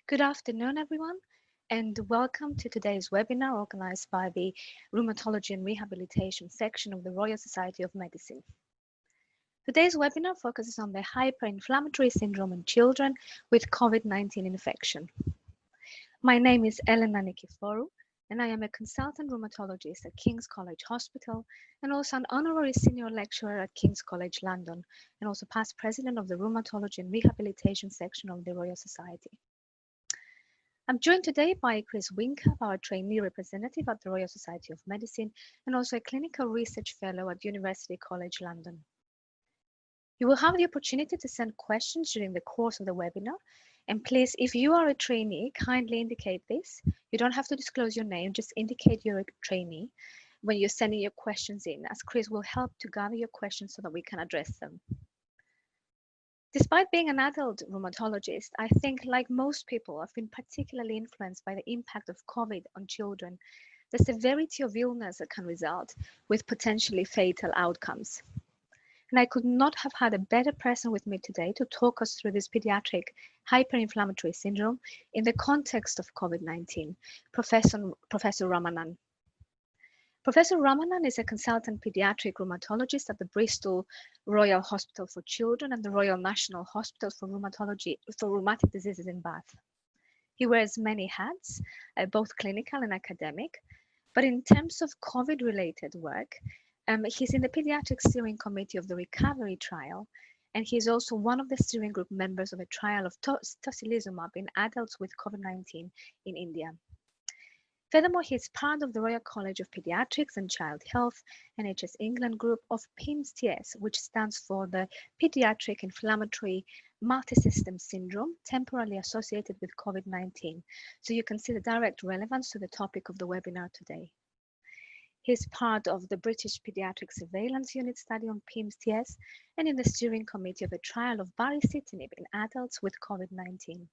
Good afternoon, everyone, and welcome to today's webinar organized by the Rheumatology and Rehabilitation section of the Royal Society of Medicine. Today's webinar focuses on the hyperinflammatory syndrome in children with COVID-19 infection. My name is Elena Nikiforu, and I am a consultant rheumatologist at King's College Hospital and also an honorary senior lecturer at King's College London, and also past president of the Rheumatology and Rehabilitation section of the Royal Society. I'm joined today by Chris Whincup, our trainee representative at the Royal Society of Medicine and also a clinical research fellow at University College London. You will have the opportunity to send questions during the course of the webinar. And please, if you are a trainee, kindly indicate this. You don't have to disclose your name, just indicate you're a trainee when you're sending your questions in, as Chris will help to gather your questions so that we can address them. Despite being an adult rheumatologist, I think, like most people, I've been particularly influenced by the impact of COVID on children, the severity of illness that can result with potentially fatal outcomes. And I could not have had a better person with me today to talk us through this pediatric hyperinflammatory syndrome in the context of COVID-19, Professor Ramanan. Professor Ramanan is a consultant pediatric rheumatologist at the Bristol Royal Hospital for Children and the Royal National Hospital for Rheumatic Diseases in Bath. He wears many hats, both clinical and academic, but in terms of COVID-related work, he's in the Pediatric Steering Committee of the Recovery Trial, and he's also one of the steering group members of a trial of toscalizumab in adults with COVID-19 in India. Furthermore, he is part of the Royal College of Paediatrics and Child Health NHS England group of PIMS-TS, which stands for the Paediatric Inflammatory Multisystem Syndrome, temporally associated with COVID-19. So you can see the direct relevance to the topic of the webinar today. He's part of the British Paediatric Surveillance Unit study on PIMS-TS and in the steering committee of a trial of baricitinib in adults with COVID-19.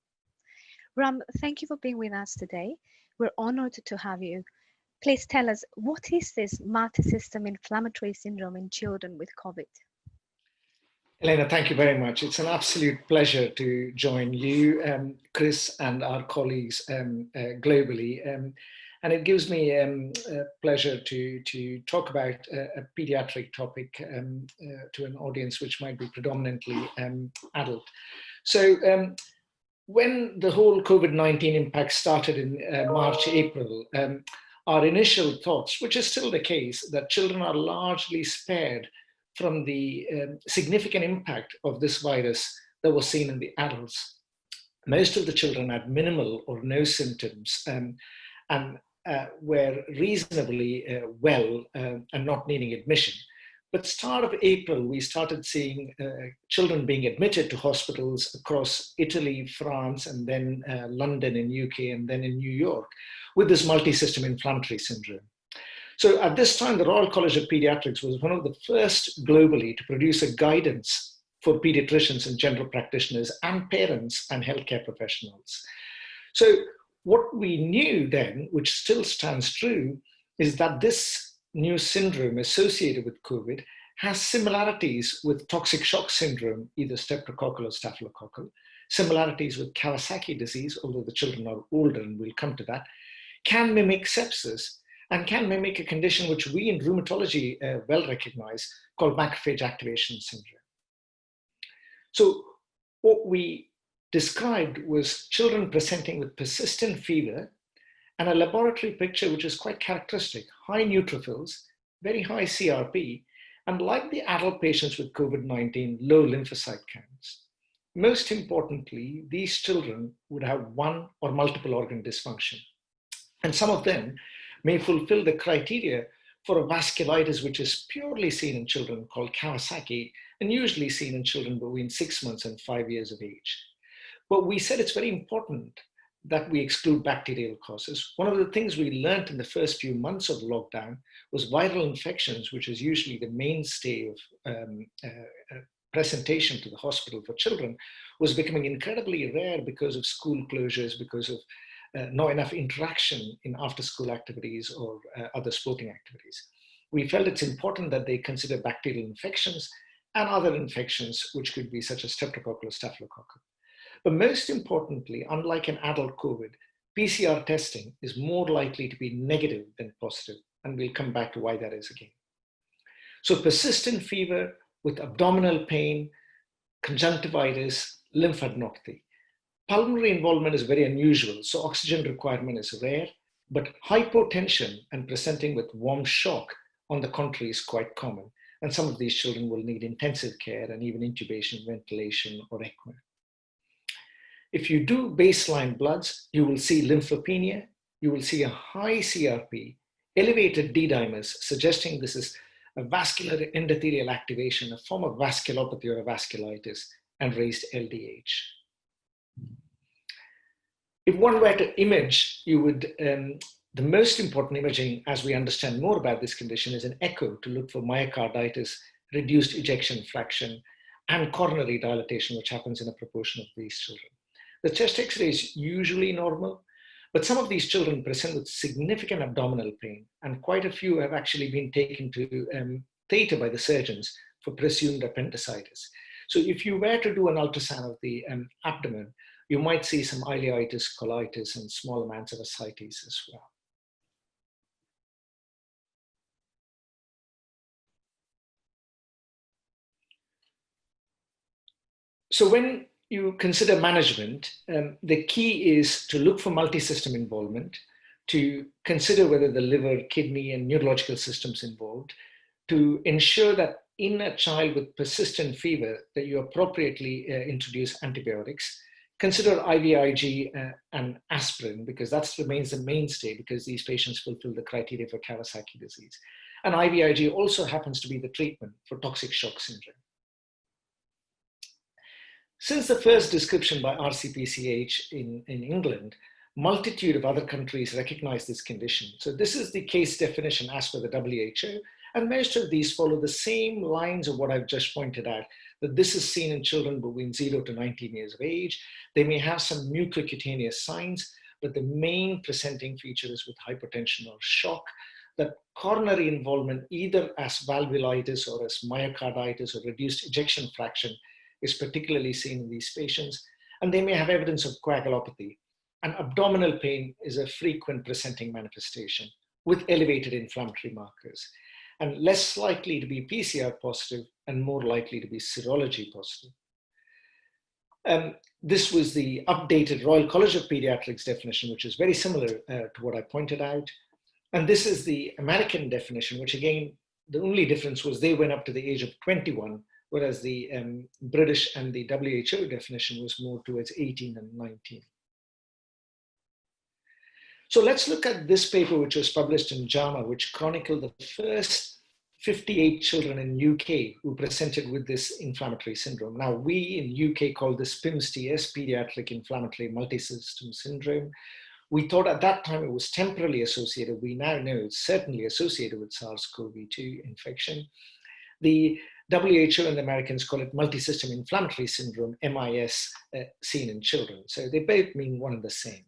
Ram, thank you for being with us today. We're honored to have you. Please tell us, what is this multisystem inflammatory syndrome in children with COVID? Elena, thank you very much. It's an absolute pleasure to join you, Chris, and our colleagues globally. And it gives me a pleasure to talk about a pediatric topic to an audience which might be predominantly adult. So when the whole COVID-19 impact started in March, April, our initial thoughts, which is still the case, that children are largely spared from the significant impact of this virus that was seen in the adults. Most of the children had minimal or no symptoms and were reasonably well and not needing admission. But start of April, we started seeing children being admitted to hospitals across Italy, France, and then London in UK, and then in New York with this multisystem inflammatory syndrome. So at this time, the Royal College of Paediatrics was one of the first globally to produce a guidance for pediatricians and general practitioners and parents and healthcare professionals. So what we knew then, which still stands true, is that this new syndrome associated with COVID has similarities with toxic shock syndrome, either streptococcal or staphylococcal, similarities with Kawasaki disease, although the children are older and we'll come to that, can mimic sepsis, and can mimic a condition which we in rheumatology well recognize called macrophage activation syndrome. So what we described was children presenting with persistent fever and a laboratory picture which is quite characteristic: high neutrophils, very high CRP, and like the adult patients with COVID-19, low lymphocyte counts. Most importantly, these children would have one or multiple organ dysfunction. And some of them may fulfill the criteria for a vasculitis, which is purely seen in children, called Kawasaki, and usually seen in children between 6 months and 5 years of age. But we said it's very important that we exclude bacterial causes. One of the things we learned in the first few months of lockdown was viral infections, which is usually the mainstay of presentation to the hospital for children, was becoming incredibly rare because of school closures, because of not enough interaction in after-school activities or other sporting activities. We felt it's important that they consider bacterial infections and other infections, which could be such as streptococcal or staphylococcal. But most importantly, unlike an adult COVID, PCR testing is more likely to be negative than positive. And we'll come back to why that is again. So persistent fever with abdominal pain, conjunctivitis, lymphadenopathy. Pulmonary involvement is very unusual, so oxygen requirement is rare, but hypotension and presenting with warm shock, on the contrary, is quite common. And some of these children will need intensive care and even intubation, ventilation, or ECMO. If you do baseline bloods, you will see lymphopenia, you will see a high CRP, elevated D-dimers, suggesting this is a vascular endothelial activation, a form of vasculopathy or a vasculitis, and raised LDH. If one were to image, you would, the most important imaging, as we understand more about this condition, is an echo to look for myocarditis, reduced ejection fraction, and coronary dilatation, which happens in a proportion of these children. The chest X-ray is usually normal, but some of these children present with significant abdominal pain, and quite a few have actually been taken to theater by the surgeons for presumed appendicitis. So if you were to do an ultrasound of the abdomen, you might see some ileitis, colitis, and small amounts of ascites as well. So when you consider management, the key is to look for multisystem involvement, to consider whether the liver, kidney, and neurological systems involved, to ensure that in a child with persistent fever that you appropriately introduce antibiotics. Consider IVIG and aspirin, because that remains the mainstay because these patients fulfill the criteria for Kawasaki disease. And IVIG also happens to be the treatment for toxic shock syndrome. Since the first description by RCPCH in England, multitude of other countries recognize this condition. So this is the case definition as per the WHO, and most of these follow the same lines of what I've just pointed out, that this is seen in children between 0 to 19 years of age. They may have some mucocutaneous signs, but the main presenting feature is with hypertension or shock, that coronary involvement, either as valvulitis or as myocarditis or reduced ejection fraction, is particularly seen in these patients. And they may have evidence of coagulopathy. And abdominal pain is a frequent presenting manifestation with elevated inflammatory markers, and less likely to be PCR positive and more likely to be serology positive. This was the updated Royal College of Pediatrics definition, which is very similar to what I pointed out. And this is the American definition, which again, the only difference was they went up to the age of 21, whereas the British and the WHO definition was more towards 18 and 19. So let's look at this paper, which was published in JAMA, which chronicled the first 58 children in UK who presented with this inflammatory syndrome. Now, we in UK call this PIMS-TS, Pediatric Inflammatory Multisystem Syndrome. We thought at that time it was temporally associated. We now know it's certainly associated with SARS-CoV-2 infection. The WHO and the Americans call it Multisystem Inflammatory Syndrome, MIS, seen in children. So they both mean one and the same.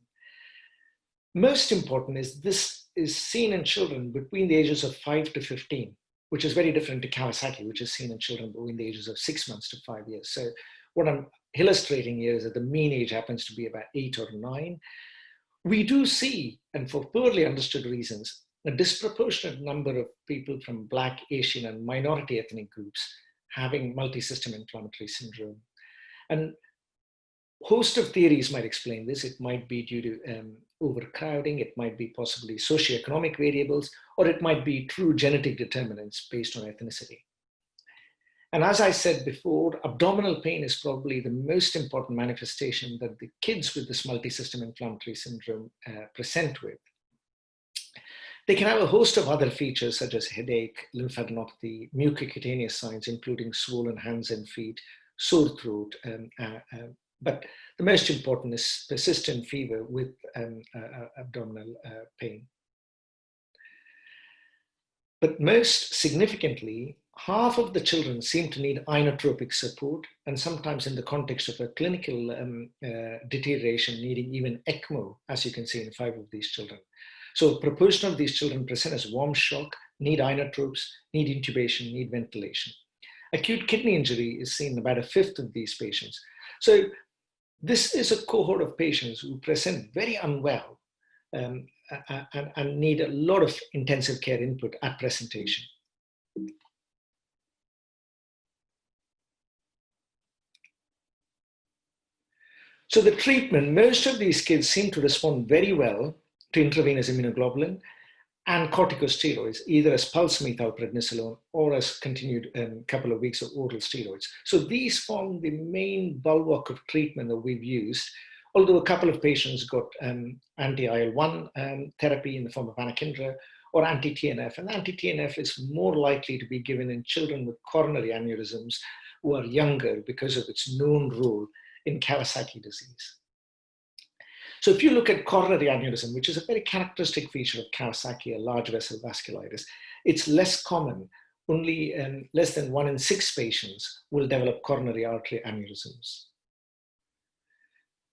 Most important is this is seen in children between the ages of 5 to 15, which is very different to Kawasaki, which is seen in children between the ages of 6 months to 5 years. So what I'm illustrating here is that the mean age happens to be about 8 or 9. We do see, and for poorly understood reasons, a disproportionate number of people from Black, Asian, and minority ethnic groups having multisystem inflammatory syndrome. And a host of theories might explain this. It might be due to overcrowding, it might be possibly socioeconomic variables, or it might be true genetic determinants based on ethnicity. And as I said before, abdominal pain is probably the most important manifestation that the kids with this multisystem inflammatory syndrome present with. They can have a host of other features such as headache, lymphadenopathy, mucocutaneous signs, including swollen hands and feet, sore throat, but the most important is persistent fever with abdominal pain. But most significantly, half of the children seem to need inotropic support, and sometimes in the context of a clinical deterioration, needing even ECMO, as you can see in 5 of these children. So a proportion of these children present as warm shock, need inotropes, need intubation, need ventilation. Acute kidney injury is seen in about 1/5 of these patients. So This is a cohort of patients who present very unwell and need a lot of intensive care input at presentation. So the treatment, most of these kids seem to respond very well to intravenous immunoglobulin and corticosteroids, either as pulse methylprednisolone or as continued couple of weeks of oral steroids. So these form the main bulwark of treatment that we've used, although a couple of patients got anti-IL-1 therapy in the form of anakinra or anti-TNF. And anti-TNF is more likely to be given in children with coronary aneurysms who are younger because of its known role in Kawasaki disease. So if you look at coronary aneurysm, which is a very characteristic feature of Kawasaki, a large vessel vasculitis, it's less common. Only less than 1 in 6 patients will develop coronary artery aneurysms.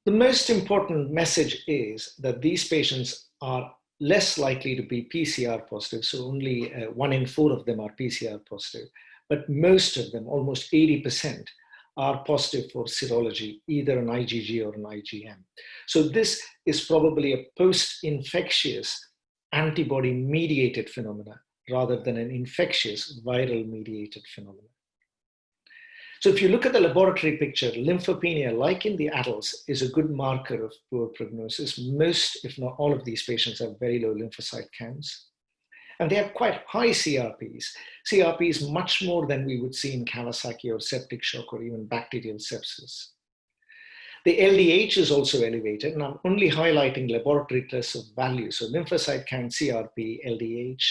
The most important message is that these patients are less likely to be PCR positive, so only 1 in 4 of them are PCR positive, but most of them, almost 80%, are positive for serology, either an IgG or an IgM. So this is probably a post-infectious antibody-mediated phenomena rather than an infectious viral-mediated phenomena. So if you look at the laboratory picture, lymphopenia, like in the adults, is a good marker of poor prognosis. Most, if not all of these patients have very low lymphocyte counts. And they have quite high CRPs. CRPs much more than we would see in Kawasaki or septic shock or even bacterial sepsis. The LDH is also elevated, and I'm only highlighting laboratory tests of value. So lymphocyte count, CRP, LDH.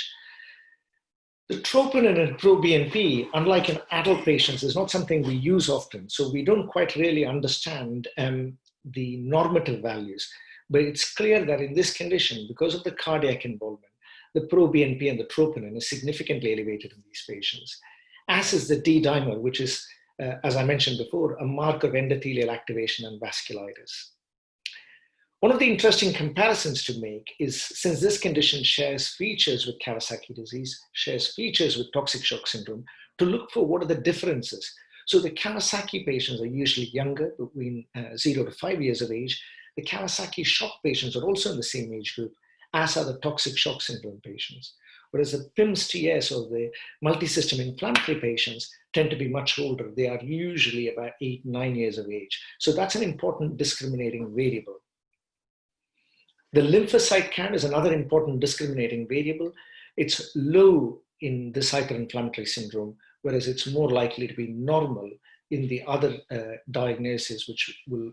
The troponin and proBNP, unlike in adult patients, is not something we use often. So we don't quite really understand the normative values. But it's clear that in this condition, because of the cardiac involvement, the proBNP and the troponin is significantly elevated in these patients, as is the D-dimer, which is, as I mentioned before, a marker of endothelial activation and vasculitis. One of the interesting comparisons to make is, since this condition shares features with Kawasaki disease, shares features with toxic shock syndrome, to look for what are the differences. So the Kawasaki patients are usually younger, between 0 to 5 years of age. The Kawasaki shock patients are also in the same age group, as are the toxic shock syndrome patients. Whereas the PIMS-TS or the multisystem inflammatory patients tend to be much older. They are usually about 8, 9 years of age. So that's an important discriminating variable. The lymphocyte count is another important discriminating variable. It's low in this hyperinflammatory syndrome, whereas it's more likely to be normal in the other diagnosis, which will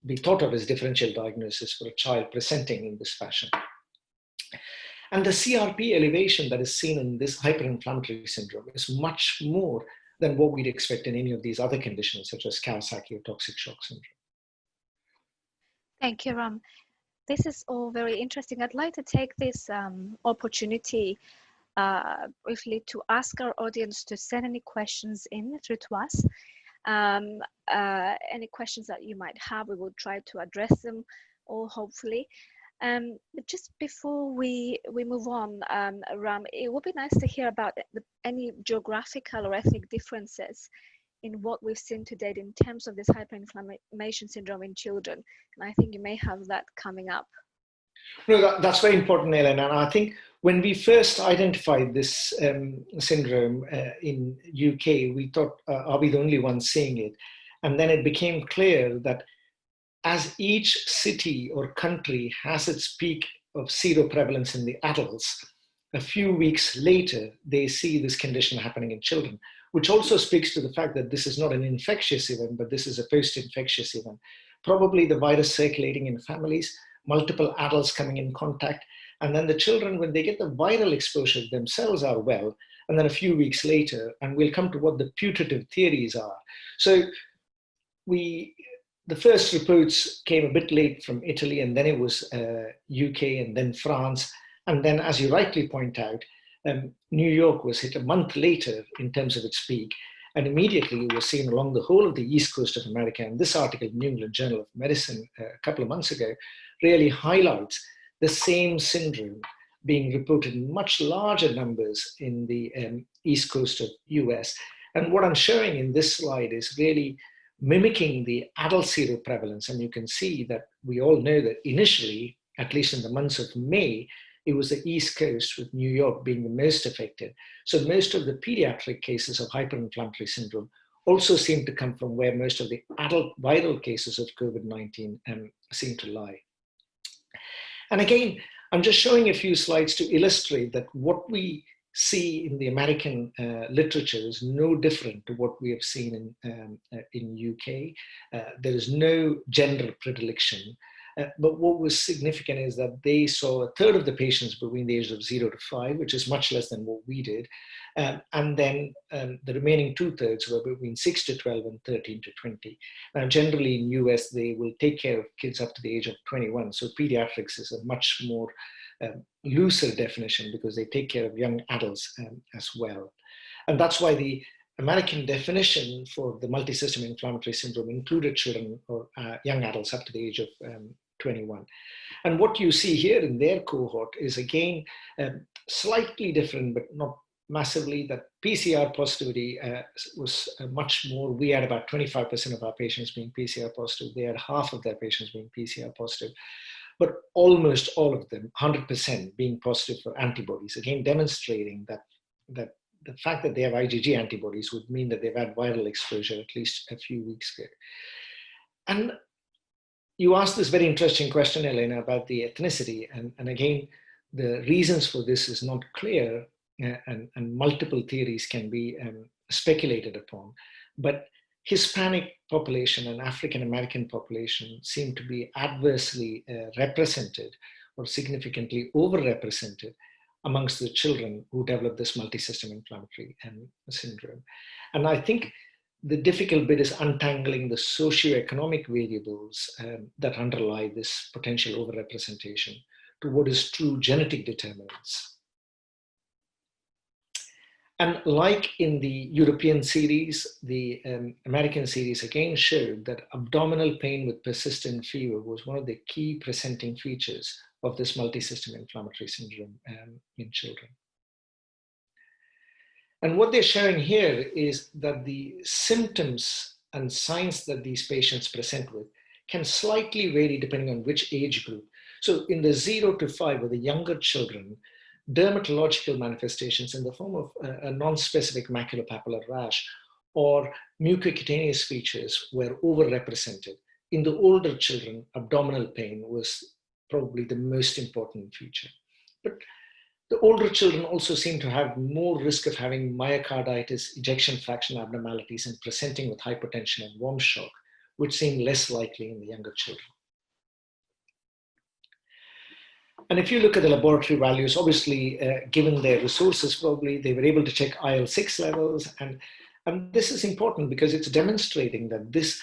be thought of as differential diagnosis for a child presenting in this fashion. And the CRP elevation that is seen in this hyperinflammatory syndrome is much more than what we'd expect in any of these other conditions, such as Kawasaki or toxic shock syndrome. Thank you, Ram. This is all very interesting. I'd like to take this opportunity briefly to ask our audience to send any questions in through to us. Any questions that you might have, we will try to address them all, hopefully. But just before we move on, Ram, it would be nice to hear about any geographical or ethnic differences in what we've seen to date in terms of this hyperinflammation syndrome in children. And I think you may have that coming up. No, that's very important, Ellen. And I think when we first identified this syndrome in UK, we thought, are we the only ones seeing it? And then it became clear that as each city or country has its peak of seroprevalence in the adults, a few weeks later, they see this condition happening in children, which also speaks to the fact that this is not an infectious event, but this is a post-infectious event. Probably the virus circulating in families, multiple adults coming in contact, and then the children, when they get the viral exposure, themselves are well, and then a few weeks later, and we'll come to what the putative theories are. So the first reports came a bit late from Italy, and then it was UK, and then France. And then, as you rightly point out, New York was hit a month later in terms of its peak. And immediately it was seen along the whole of the East Coast of America. And this article in New England Journal of Medicine a couple of months ago really highlights the same syndrome being reported in much larger numbers in the East Coast of US. And what I'm showing in this slide is really mimicking the adult seroprevalence. And you can see that we all know that initially, at least in the months of May, it was the East Coast, with New York being the most affected. So most of the pediatric cases of hyperinflammatory syndrome also seem to come from where most of the adult viral cases of COVID-19 seem to lie. And again, I'm just showing a few slides to illustrate that what we see in the American literature is no different to what we have seen in UK. There is no gender predilection. But what was significant is that they saw a third of the patients between the ages of 0 to 5, which is much less than what we did. And then the remaining 2/3 were between 6 to 12 and 13 to 20. Now, generally in US, they will take care of kids up to the age of 21. So pediatrics is a much more looser definition because they take care of young adults as well. And that's why the American definition for the multisystem inflammatory syndrome included children or young adults up to the age of 21. And what you see here in their cohort is again slightly different, but not massively. That PCR positivity was much more. We had about 25% of our patients being PCR positive. They had half of their patients being PCR positive, but almost all of them, 100%, being positive for antibodies. Again, demonstrating that the fact that they have IgG antibodies would mean that they've had viral exposure at least a few weeks ago. And you asked this very interesting question, Elena, about the ethnicity. And again, the reasons for this is not clear, and multiple theories can be speculated upon. But Hispanic population and African American population seem to be adversely represented or significantly overrepresented amongst the children who develop this multisystem inflammatory syndrome. And I think the difficult bit is untangling the socioeconomic variables that underlie this potential overrepresentation to what is true genetic determinants. And like in the European series, the American series again showed that abdominal pain with persistent fever was one of the key presenting features of this multisystem inflammatory syndrome in children. And what they're showing here is that the symptoms and signs that these patients present with can slightly vary depending on which age group. So in the 0 to 5, or the younger children, dermatological manifestations in the form of a non-specific maculopapular rash or mucocutaneous features were overrepresented. In the older children, abdominal pain was probably the most important feature. But the older children also seem to have more risk of having myocarditis, ejection fraction abnormalities, and presenting with hypotension and warm shock, which seem less likely in the younger children. And if you look at the laboratory values, obviously, given their resources, probably they were able to check IL-6 levels. And this is important because it's demonstrating that this,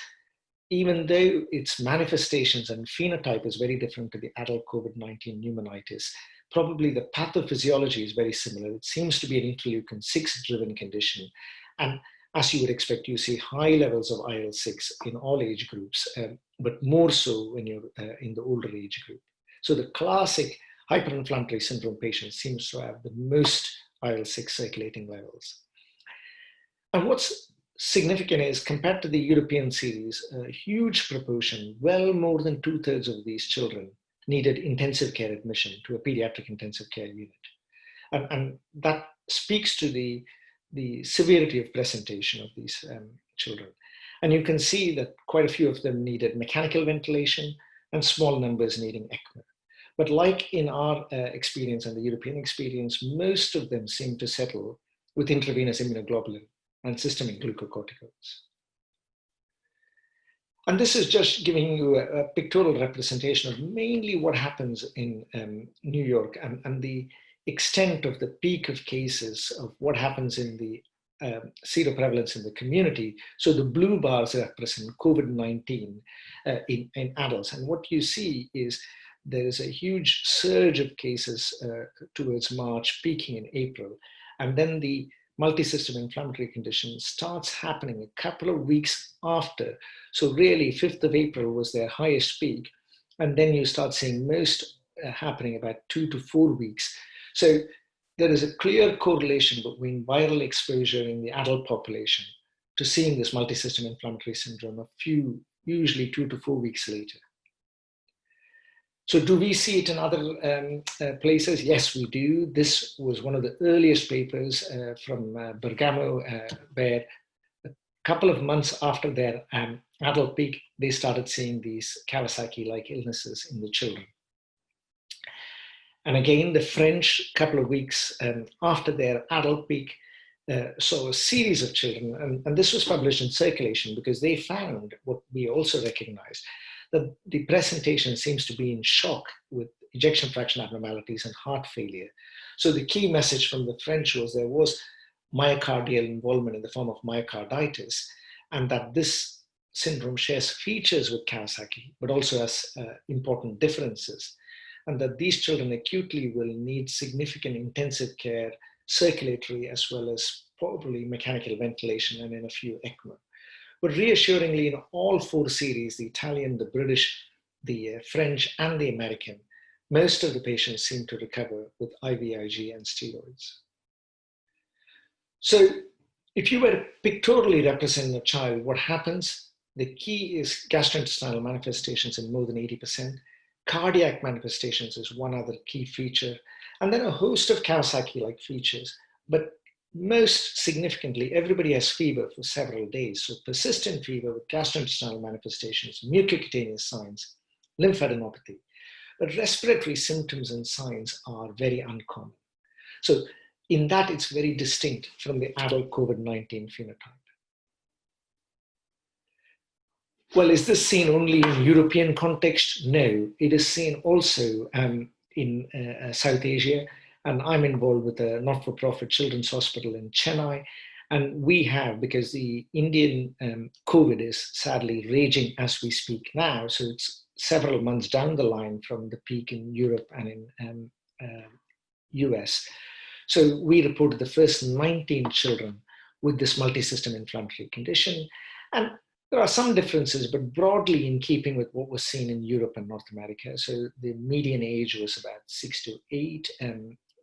even though its manifestations and phenotype is very different to the adult COVID-19 pneumonitis, probably the pathophysiology is very similar. It seems to be an interleukin-6 driven condition. And as you would expect, you see high levels of IL-6 in all age groups, but more so when you're in the older age group. So the classic hyperinflammatory syndrome patient seems to have the most IL-6 circulating levels. And what's significant is, compared to the European series, a huge proportion, well more than 2/3 of these children, needed intensive care admission to a pediatric intensive care unit. And that speaks to the severity of presentation of these children. And you can see that quite a few of them needed mechanical ventilation and small numbers needing ECMO. But like in our experience and the European experience, most of them seem to settle with intravenous immunoglobulin and systemic glucocorticoids. And this is just giving you a pictorial representation of mainly what happens in New York and the extent of the peak of cases of what happens in the seroprevalence in the community. So the blue bars represent COVID-19 in adults. And what you see is there is a huge surge of cases towards March, peaking in April. And then the multisystem inflammatory condition starts happening a couple of weeks after. So really 5th of April was their highest peak. And then you start seeing most happening about 2 to 4 weeks. So there is a clear correlation between viral exposure in the adult population to to seeing this multisystem inflammatory syndrome usually 2 to 4 weeks later. So do we see it in other places? Yes, we do. This was one of the earliest papers from Bergamo, where a couple of months after their adult peak, they started seeing these Kawasaki-like illnesses in the children. And again, the French, couple of weeks after their adult peak, saw a series of children, and this was published in Circulation because they found what we also recognized, that the presentation seems to be in shock with ejection fraction abnormalities and heart failure. So the key message from the French was there was myocardial involvement in the form of myocarditis, and that this syndrome shares features with Kawasaki, but also has important differences, and that these children acutely will need significant intensive care, circulatory as well as probably mechanical ventilation and in a few ECMO. But reassuringly, in all 4 series, the Italian, the British, the French, and the American, most of the patients seem to recover with IVIG and steroids. So if you were to pictorially represent a child, what happens? The key is gastrointestinal manifestations in more than 80%. Cardiac manifestations is one other key feature. And then a host of Kawasaki-like features. But most significantly, everybody has fever for several days. So persistent fever with gastrointestinal manifestations, mucocutaneous signs, lymphadenopathy. But respiratory symptoms and signs are very uncommon. So in that, it's very distinct from the adult COVID-19 phenotype. Well, is this seen only in European context? No, it is seen also in South Asia. And I'm involved with a not-for-profit children's hospital in Chennai. And we have, because the Indian COVID is sadly raging as we speak now, so it's several months down the line from the peak in Europe and in US. So we reported the first 19 children with this multisystem inflammatory condition. And there are some differences, but broadly in keeping with what was seen in Europe and North America. So the median age was about 6 to 8,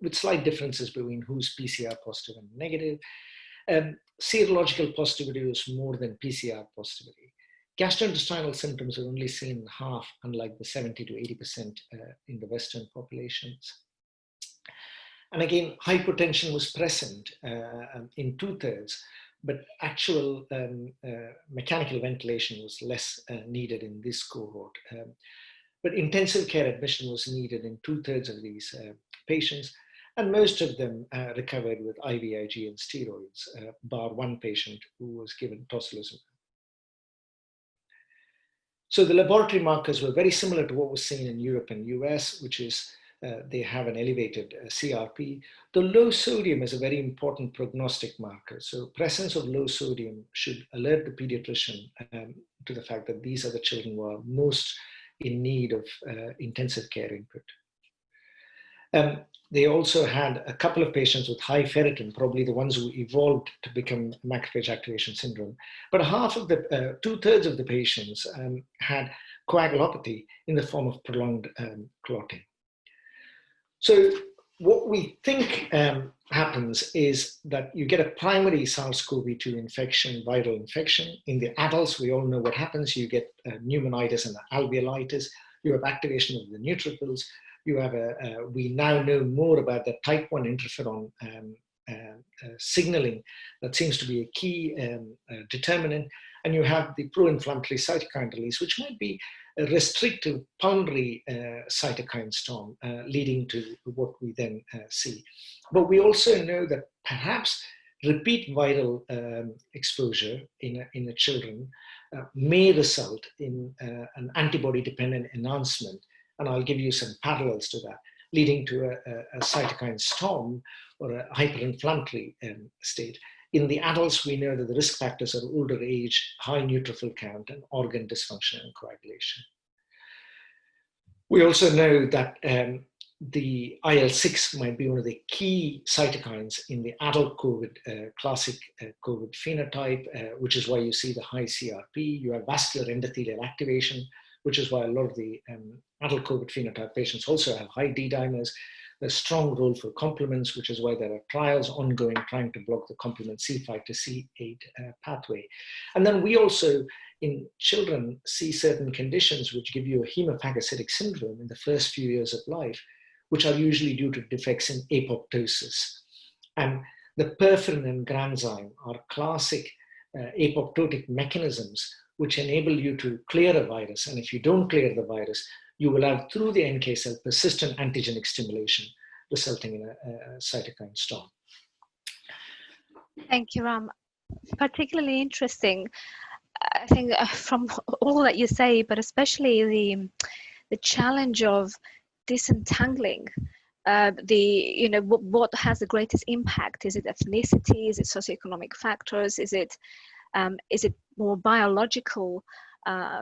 with slight differences between who's PCR positive and negative. Serological positivity was more than PCR positivity. Gastrointestinal symptoms were only seen in half, unlike the 70 to 80% in the Western populations. And again, hypotension was present in 2/3, but actual mechanical ventilation was less needed in this cohort. But intensive care admission was needed in 2/3 of these patients, and most of them recovered with IVIG and steroids, bar one patient who was given toscalizumab. So the laboratory markers were very similar to what was seen in Europe and US, which is they have an elevated CRP. The low sodium is a very important prognostic marker. So presence of low sodium should alert the pediatrician to the fact that these are the children who are most in need of intensive care input. They also had a couple of patients with high ferritin, probably the ones who evolved to become macrophage activation syndrome. But half of the, 2/3 of the patients had coagulopathy in the form of prolonged clotting. So what we think happens is that you get a primary SARS-CoV-2 infection, viral infection. In the adults, we all know what happens. You get pneumonitis and alveolitis. You have activation of the neutrophils. You have we now know more about the type 1 interferon signaling that seems to be a key determinant. And you have the pro-inflammatory cytokine release, which might be a restrictive pulmonary cytokine storm, leading to what we then see. But we also know that perhaps repeat viral exposure in a children may result in an antibody-dependent enhancement. And I'll give you some parallels to that, leading to a cytokine storm or a hyperinflammatory state. In the adults, we know that the risk factors are older age, high neutrophil count, and organ dysfunction and coagulation. We also know that the IL-6 might be one of the key cytokines in the adult COVID, classic COVID phenotype, which is why you see the high CRP. You have vascular endothelial activation, which is why a lot of the adult COVID phenotype patients also have high D-dimers. There's strong role for complements, which is why there are trials ongoing trying to block the complement C5 to C8 pathway. And then we also, in children, see certain conditions which give you a hemophagocytic syndrome in the first few years of life, which are usually due to defects in apoptosis. And the perforin and granzyme are classic apoptotic mechanisms which enable you to clear a virus. And if you don't clear the virus, you will have, through the NK cell, persistent antigenic stimulation, resulting in a cytokine storm. Thank you, Ram. Particularly interesting, I think, from all that you say, but especially the challenge of disentangling what has the greatest impact. Is it ethnicity? Is it socioeconomic factors? Is it more biological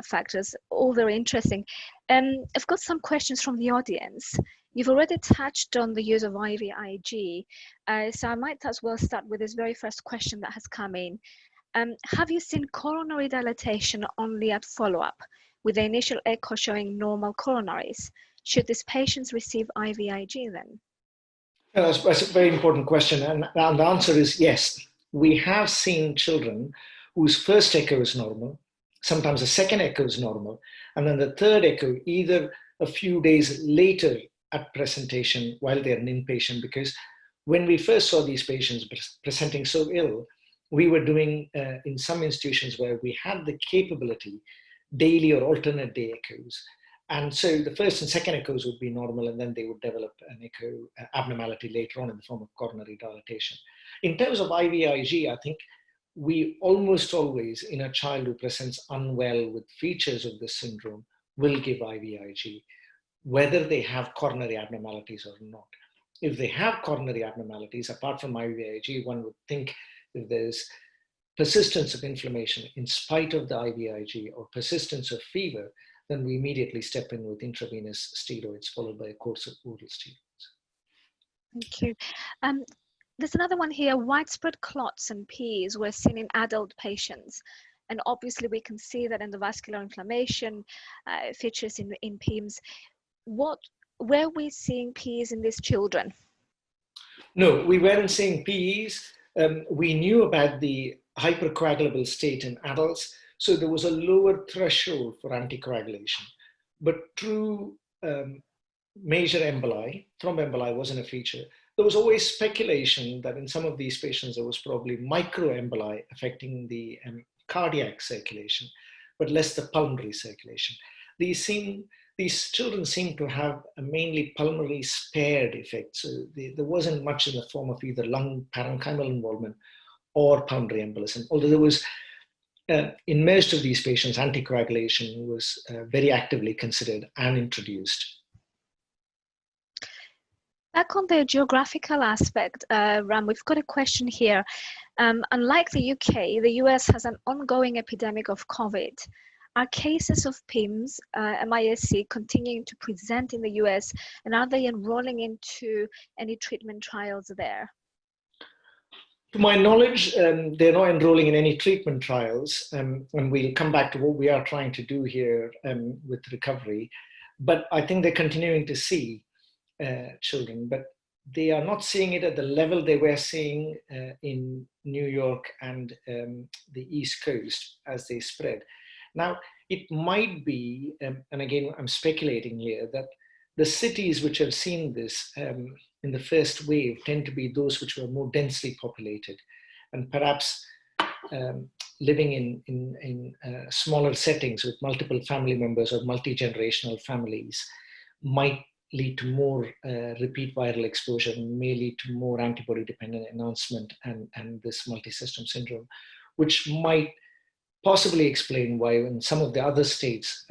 factors? All very interesting. I've got some questions from the audience. You've already touched on the use of IVIG, so I might as well start with this very first question that has come in. Have you seen coronary dilatation only at follow-up, with the initial echo showing normal coronaries? Should these patients receive IVIG then? That's a very important question, and the answer is yes. We have seen children whose first echo is normal, sometimes the second echo is normal, and then the third echo either a few days later at presentation while they're an inpatient, because when we first saw these patients presenting so ill, we were doing in some institutions where we had the capability daily or alternate day echoes. And so the first and second echoes would be normal, and then they would develop an echo abnormality later on in the form of coronary dilatation. In terms of IVIG, I think we almost always, in a child who presents unwell with features of this syndrome, will give IVIG, whether they have coronary abnormalities or not. If they have coronary abnormalities, apart from IVIG, one would think if there's persistence of inflammation in spite of the IVIG or persistence of fever, then we immediately step in with intravenous steroids followed by a course of oral steroids. Thank you. There's another one here. Widespread clots and PEs were seen in adult patients. And obviously we can see that in the vascular inflammation features in PIMS. Were we seeing PEs in these children? No, we weren't seeing PEs. We knew about the hypercoagulable state in adults, so there was a lower threshold for anticoagulation. But true major emboli, thromboemboli wasn't a feature. There was always speculation that in some of these patients, there was probably microemboli affecting the cardiac circulation, but less the pulmonary circulation. These children seem to have a mainly pulmonary spared effect. So there wasn't much in the form of either lung parenchymal involvement or pulmonary embolism, although there was in most of these patients, anticoagulation was very actively considered and introduced. Back on the geographical aspect, Ram, we've got a question here. Unlike the UK, the US has an ongoing epidemic of COVID. Are cases of PIMS, MISC, continuing to present in the US, and are they enrolling into any treatment trials there? To my knowledge, they're not enrolling in any treatment trials, and we'll come back to what we are trying to do here with recovery. But I think they're continuing to see children, but they are not seeing it at the level they were seeing in New York and the East Coast as they spread. Now, it might be, and again, I'm speculating here, that the cities which have seen this in the first wave tend to be those which were more densely populated, and perhaps living in smaller settings with multiple family members or multi-generational families might lead to more repeat viral exposure, and may lead to more antibody-dependent enhancement and this multisystem syndrome, which might possibly explain why in some of the other states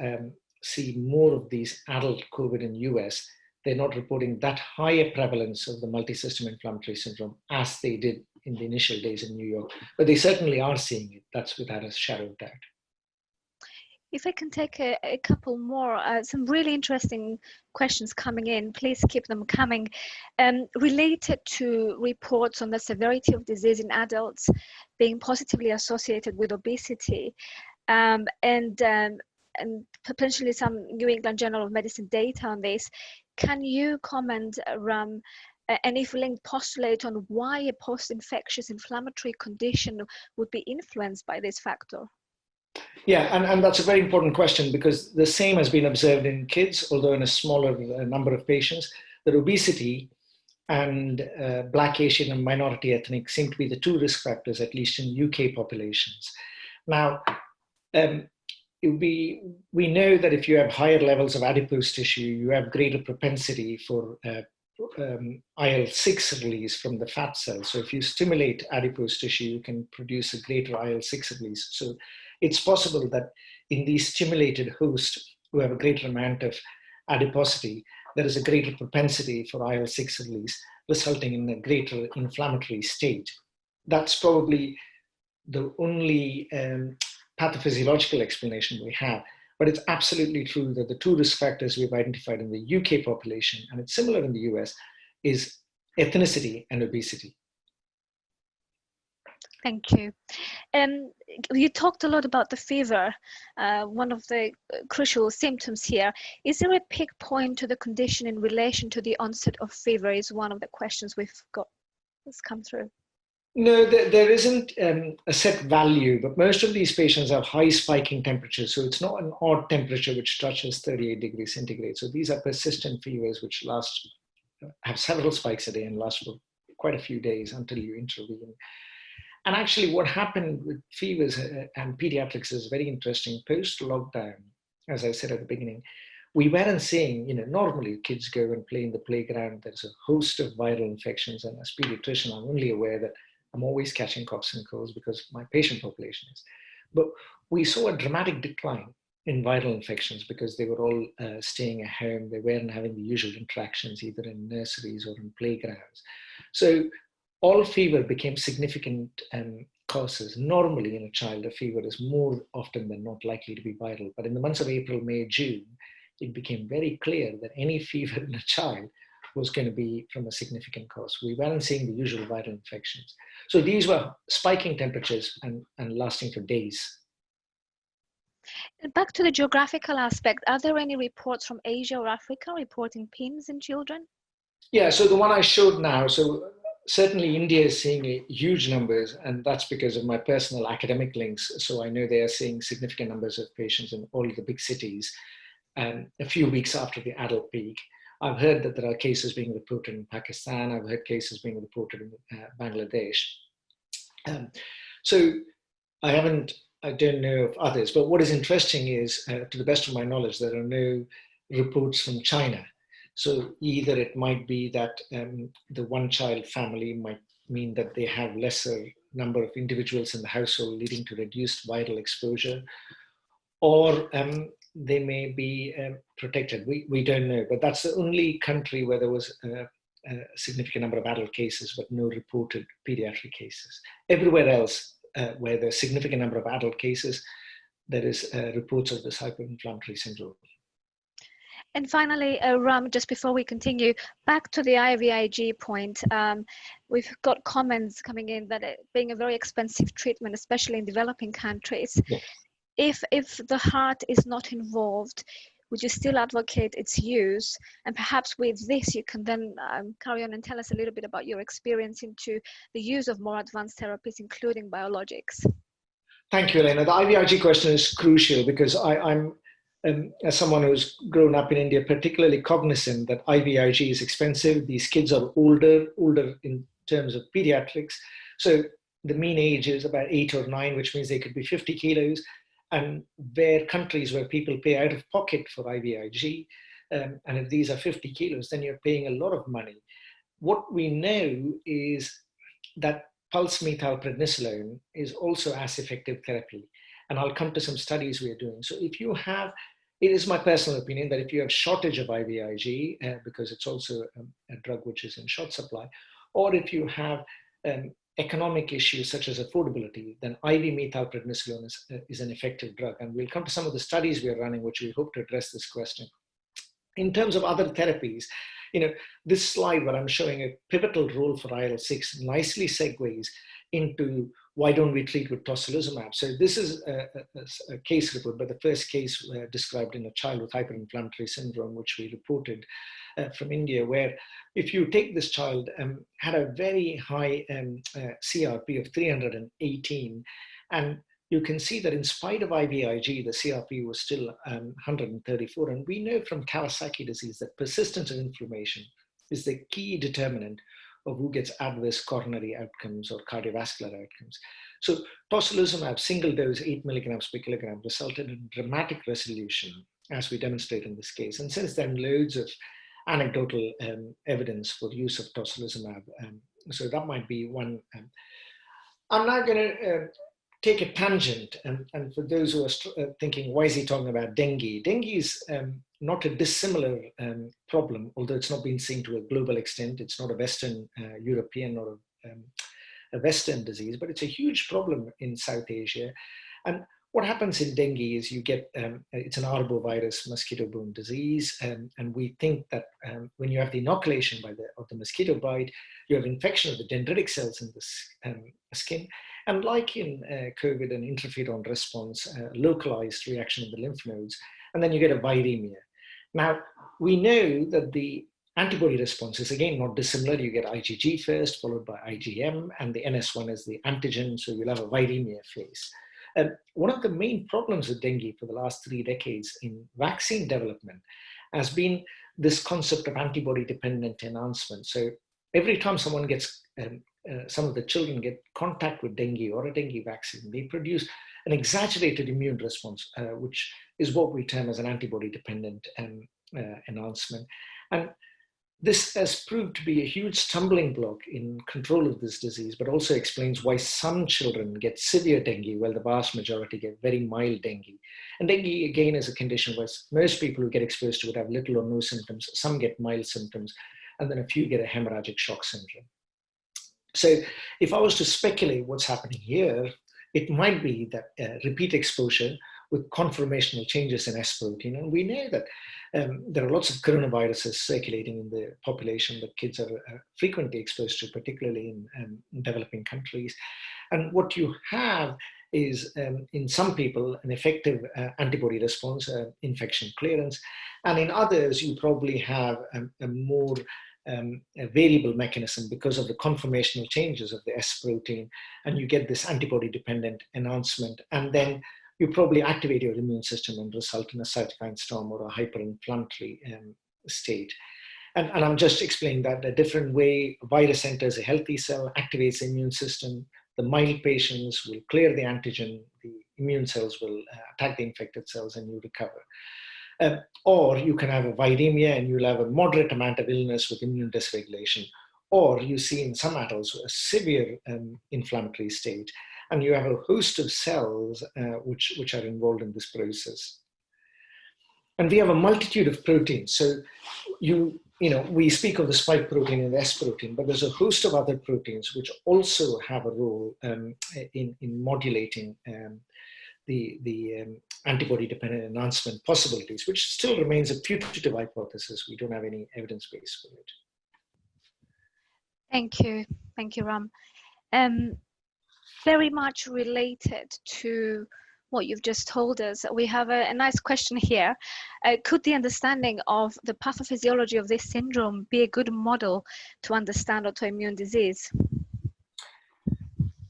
see more of these adult COVID in US, they're not reporting that higher prevalence of the multisystem inflammatory syndrome as they did in the initial days in New York. But they certainly are seeing it. That's without a shadow of doubt. If I can take a couple more, some really interesting questions coming in, please keep them coming. Related to reports on the severity of disease in adults being positively associated with obesity. potentially some New England Journal of Medicine data on this. Can you comment, Ram, and if linked, postulate on why a post-infectious inflammatory condition would be influenced by this factor? Yeah, and that's a very important question, because the same has been observed in kids, although in a smaller number of patients, that obesity and Black, Asian, and minority ethnic seem to be the two risk factors, at least in UK populations. Now, we know that if you have higher levels of adipose tissue, you have greater propensity for IL-6 release from the fat cells. So if you stimulate adipose tissue, you can produce a greater IL-6 release. So it's possible that in these stimulated hosts who have a greater amount of adiposity, there is a greater propensity for IL-6 release, resulting in a greater inflammatory state. That's probably the only pathophysiological explanation we have. But it's absolutely true that the two risk factors we've identified in the UK population, and it's similar in the US, is ethnicity and obesity. Thank you. You talked a lot about the fever, one of the crucial symptoms here. Is there a peak point to the condition in relation to the onset of fever is one of the questions we've got that's come through. No, there isn't a set value, but most of these patients have high spiking temperatures. So it's not an odd temperature which touches 38 degrees centigrade. So these are persistent fevers which have several spikes a day and last for quite a few days until you intervene. And actually what happened with fevers and pediatrics is very interesting. Post-lockdown, as I said at the beginning, we weren't seeing, normally kids go and play in the playground. There's a host of viral infections. And as a pediatrician, I'm only aware that I'm always catching coughs and colds because my patient population is. But we saw a dramatic decline in viral infections because they were all staying at home. They weren't having the usual interactions either in nurseries or in playgrounds. So all fever became significant causes. Normally in a child, a fever is more often than not likely to be viral. But in the months of April, May, June, it became very clear that any fever in a child was going to be from a significant cause. We weren't seeing the usual viral infections. So these were spiking temperatures and lasting for days. Back to the geographical aspect, are there any reports from Asia or Africa reporting PIMS in children? Yeah, so the one I showed now, so certainly India is seeing huge numbers, and that's because of my personal academic links. So I know they are seeing significant numbers of patients in all the big cities, and a few weeks after the adult peak. I've heard that there are cases being reported in Pakistan. I've heard cases being reported in Bangladesh. So I don't know of others, but what is interesting is, to the best of my knowledge, there are no reports from China. So either it might be that the one-child family might mean that they have lesser number of individuals in the household, leading to reduced viral exposure, or they may be protected. We don't know, but that's the only country where there was a significant number of adult cases, but no reported pediatric cases. Everywhere else, where there's a significant number of adult cases, there is reports of this hyperinflammatory syndrome. And finally, Ram, just before we continue, back to the IVIG point, we've got comments coming in that it being a very expensive treatment, especially in developing countries. Yeah. If the heart is not involved, would you still advocate its use? And perhaps with this, you can then carry on and tell us a little bit about your experience into the use of more advanced therapies, including biologics. Thank you, Elena. The IVIG question is crucial because I'm as someone who's grown up in India, particularly cognizant that IVIG is expensive. These kids are older in terms of pediatrics. So the mean age is about 8 or 9, which means they could be 50 kilos. And there are countries where people pay out of pocket for IVIG. And if these are 50 kilos, then you're paying a lot of money. What we know is that pulse methylprednisolone is also as effective therapy. And I'll come to some studies we are doing. So if you have, it is my personal opinion that if you have shortage of IVIG, because it's also a drug which is in short supply, or if you have economic issues such as affordability, then IV methylprednisolone is an effective drug. And we'll come to some of the studies we are running, which we hope to address this question. In terms of other therapies, this slide where I'm showing a pivotal role for IL-6 nicely segues into why don't we treat with tocilizumab? So this is a case report, but the first case described in a child with hyperinflammatory syndrome, which we reported from India, where if you take this child, had a very high CRP of 318, and you can see that in spite of IVIG, the CRP was still 134. And we know from Kawasaki disease that persistence of inflammation is the key determinant of who gets adverse coronary outcomes or cardiovascular outcomes. So tocilizumab, single dose, 8 milligrams per kilogram, resulted in dramatic resolution, as we demonstrate in this case. And since then, loads of anecdotal evidence for the use of tocilizumab. So that might be one. I'm now going to take a tangent, and for those who are thinking, why is he talking about dengue? Dengue is not a dissimilar problem, although it's not been seen to a global extent. It's not a Western European or a Western disease, but it's a huge problem in South Asia. And what happens in dengue is you get, it's an arbovirus mosquito-borne disease, and we think that when you have the inoculation of the mosquito bite, you have infection of the dendritic cells in the skin. And like in COVID, an interferon response, localized reaction of the lymph nodes, and then you get a viremia. Now, we know that the antibody response is again not dissimilar. You get IgG first, followed by IgM, and the NS1 is the antigen, so you'll have a viremia phase. One of the main problems with dengue for the last 3 decades in vaccine development has been this concept of antibody-dependent enhancement. So every time someone gets, some of the children get contact with dengue or a dengue vaccine, they produce an exaggerated immune response, which is what we term as an antibody-dependent enhancement. And this has proved to be a huge stumbling block in control of this disease, but also explains why some children get severe dengue, while the vast majority get very mild dengue. And dengue, again, is a condition where most people who get exposed to it have little or no symptoms. Some get mild symptoms, and then a few get a hemorrhagic shock syndrome. So if I was to speculate what's happening here, it might be that repeat exposure with conformational changes in S protein. And we know that there are lots of coronaviruses circulating in the population that kids are frequently exposed to, particularly in developing countries. And what you have is, in some people, an effective antibody response, infection clearance. And in others, you probably have a more a variable mechanism because of the conformational changes of the S protein, and you get this antibody-dependent enhancement. And then you probably activate your immune system and result in a cytokine storm or a hyperinflammatory state. And I'm just explaining that a different way. A virus enters a healthy cell, activates the immune system. The mild patients will clear the antigen, the immune cells will attack the infected cells, and you recover. Or you can have a viremia and you'll have a moderate amount of illness with immune dysregulation. Or you see in some adults a severe inflammatory state, and you have a host of cells which are involved in this process. And we have a multitude of proteins. So we speak of the spike protein and the S protein, but there's a host of other proteins which also have a role in modulating the antibody-dependent enhancement possibilities, which still remains a putative hypothesis. We don't have any evidence base for it. Thank you, Ram. Very much related to what you've just told us, we have a nice question here. Could the understanding of the pathophysiology of this syndrome be a good model to understand autoimmune disease?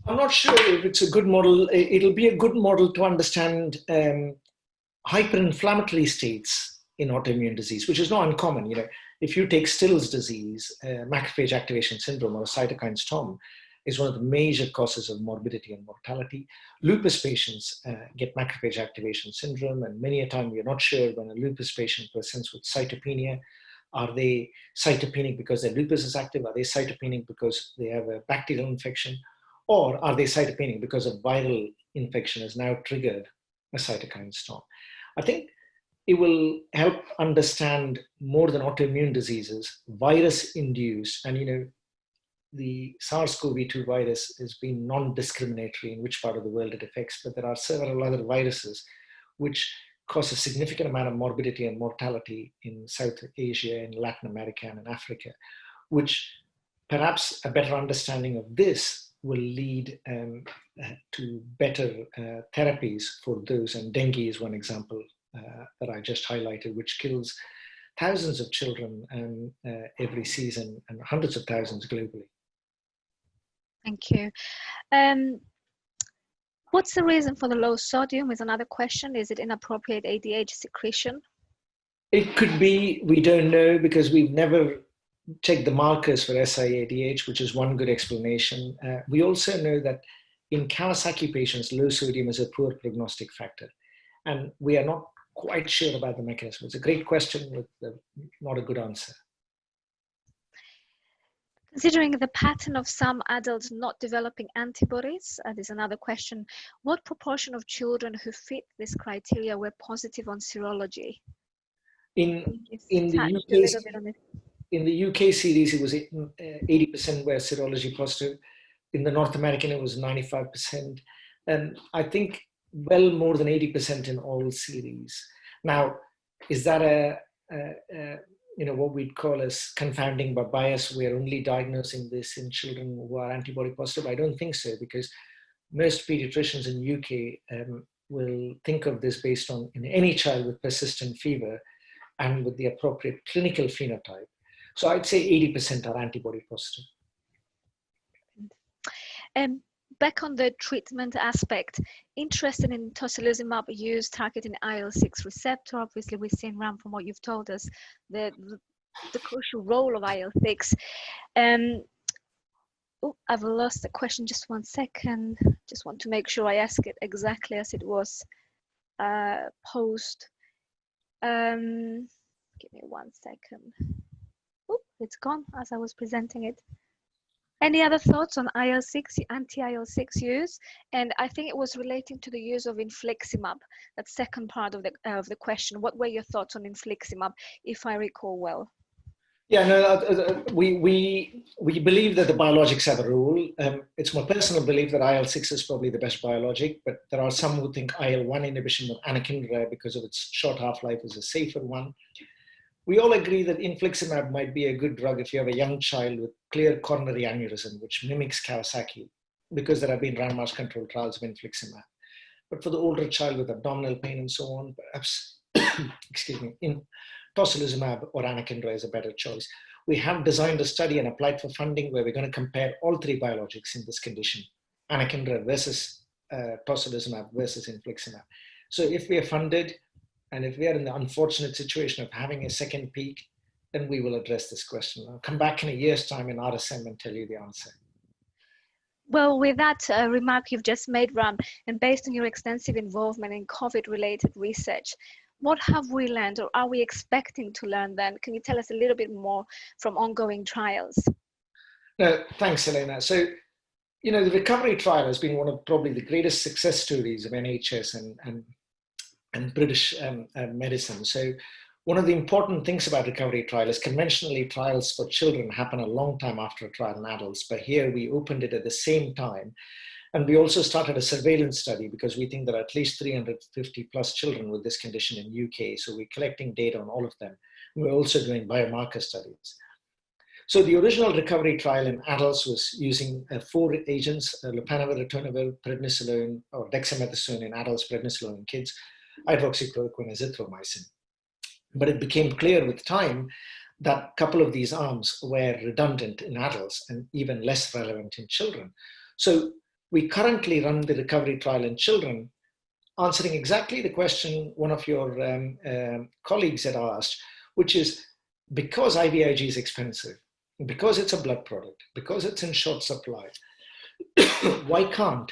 I'm not sure if it's a good model. It'll be a good model to understand hyperinflammatory states in autoimmune disease, which is not uncommon. If you take Still's disease, macrophage activation syndrome, or a cytokine storm, is one of the major causes of morbidity and mortality. Lupus patients get macrophage activation syndrome, and many a time we're not sure when a lupus patient presents with cytopenia. Are they cytopenic because their lupus is active? Are they cytopenic because they have a bacterial infection? Or are they cytopenic because a viral infection has now triggered a cytokine storm? I think it will help understand more than autoimmune diseases, virus-induced, and the SARS-CoV-2 virus has been non-discriminatory in which part of the world it affects, but there are several other viruses which cause a significant amount of morbidity and mortality in South Asia, in Latin America, and in Africa, which perhaps a better understanding of this will lead to better therapies for those. And dengue is one example that I just highlighted, which kills thousands of children every season and hundreds of thousands globally. Thank you. What's the reason for the low sodium is another question. Is it inappropriate ADH secretion? It could be, we don't know, because we've never checked the markers for SIADH, which is one good explanation. We also know that in Kawasaki patients, low sodium is a poor prognostic factor. And we are not quite sure about the mechanism. It's a great question with not a good answer. Considering the pattern of some adults not developing antibodies, there's another question. What proportion of children who fit this criteria were positive on serology? In the UK series, it was 80% were serology positive. In the North American, it was 95%. And I think well more than 80% in all series. Now, is that what we'd call as confounding by bias? We're only diagnosing this in children who are antibody positive. I don't think so, because most pediatricians in UK will think of this based on in any child with persistent fever and with the appropriate clinical phenotype. So I'd say 80% are antibody positive. Back on the treatment aspect, interested in tocilizumab use targeting IL-6 receptor. Obviously, we've seen, Ram, from what you've told us, the crucial role of IL-6. I've lost the question, just 1 second. Just want to make sure I ask it exactly as it was posed. Give me 1 second. It's gone as I was presenting it. Any other thoughts on IL-6, anti-IL-6 use? And I think it was relating to the use of Infliximab, that second part of the question. What were your thoughts on Infliximab, if I recall well? Yeah, no, we believe that the biologics have a role. It's my personal belief that IL-6 is probably the best biologic, but there are some who think IL-1 inhibition with anakinra, because of its short half-life, is a safer one. We all agree that Infliximab might be a good drug if you have a young child with clear coronary aneurysm, which mimics Kawasaki, because there have been randomized controlled trials of Infliximab. But for the older child with abdominal pain and so on, perhaps, excuse me, tocilizumab or anakinra is a better choice. We have designed a study and applied for funding where we're going to compare all three biologics in this condition, anakinra versus tocilizumab versus Infliximab. So if we are funded, and if we are in the unfortunate situation of having a second peak, then we will address this question. I'll come back in a year's time in RSM and tell you the answer. Well, with that remark you've just made, Ram, and based on your extensive involvement in COVID-related research, what have we learned, or are we expecting to learn then? Can you tell us a little bit more from ongoing trials? No, thanks, Elena. So, the recovery trial has been one of probably the greatest success stories of NHS and British medicine. So one of the important things about recovery trial is conventionally trials for children happen a long time after a trial in adults, but here we opened it at the same time. And we also started a surveillance study because we think there are at least 350 plus children with this condition in UK. So we're collecting data on all of them. We're also doing biomarker studies. So the original recovery trial in adults was using 4 agents, loperamide, ritonavir, prednisolone, or dexamethasone in adults, prednisolone in kids, hydroxychloroquine, azithromycin. But it became clear with time that a couple of these arms were redundant in adults and even less relevant in children. So we currently run the recovery trial in children, answering exactly the question one of your colleagues had asked, which is, because IVIG is expensive, because it's a blood product, because it's in short supply, why can't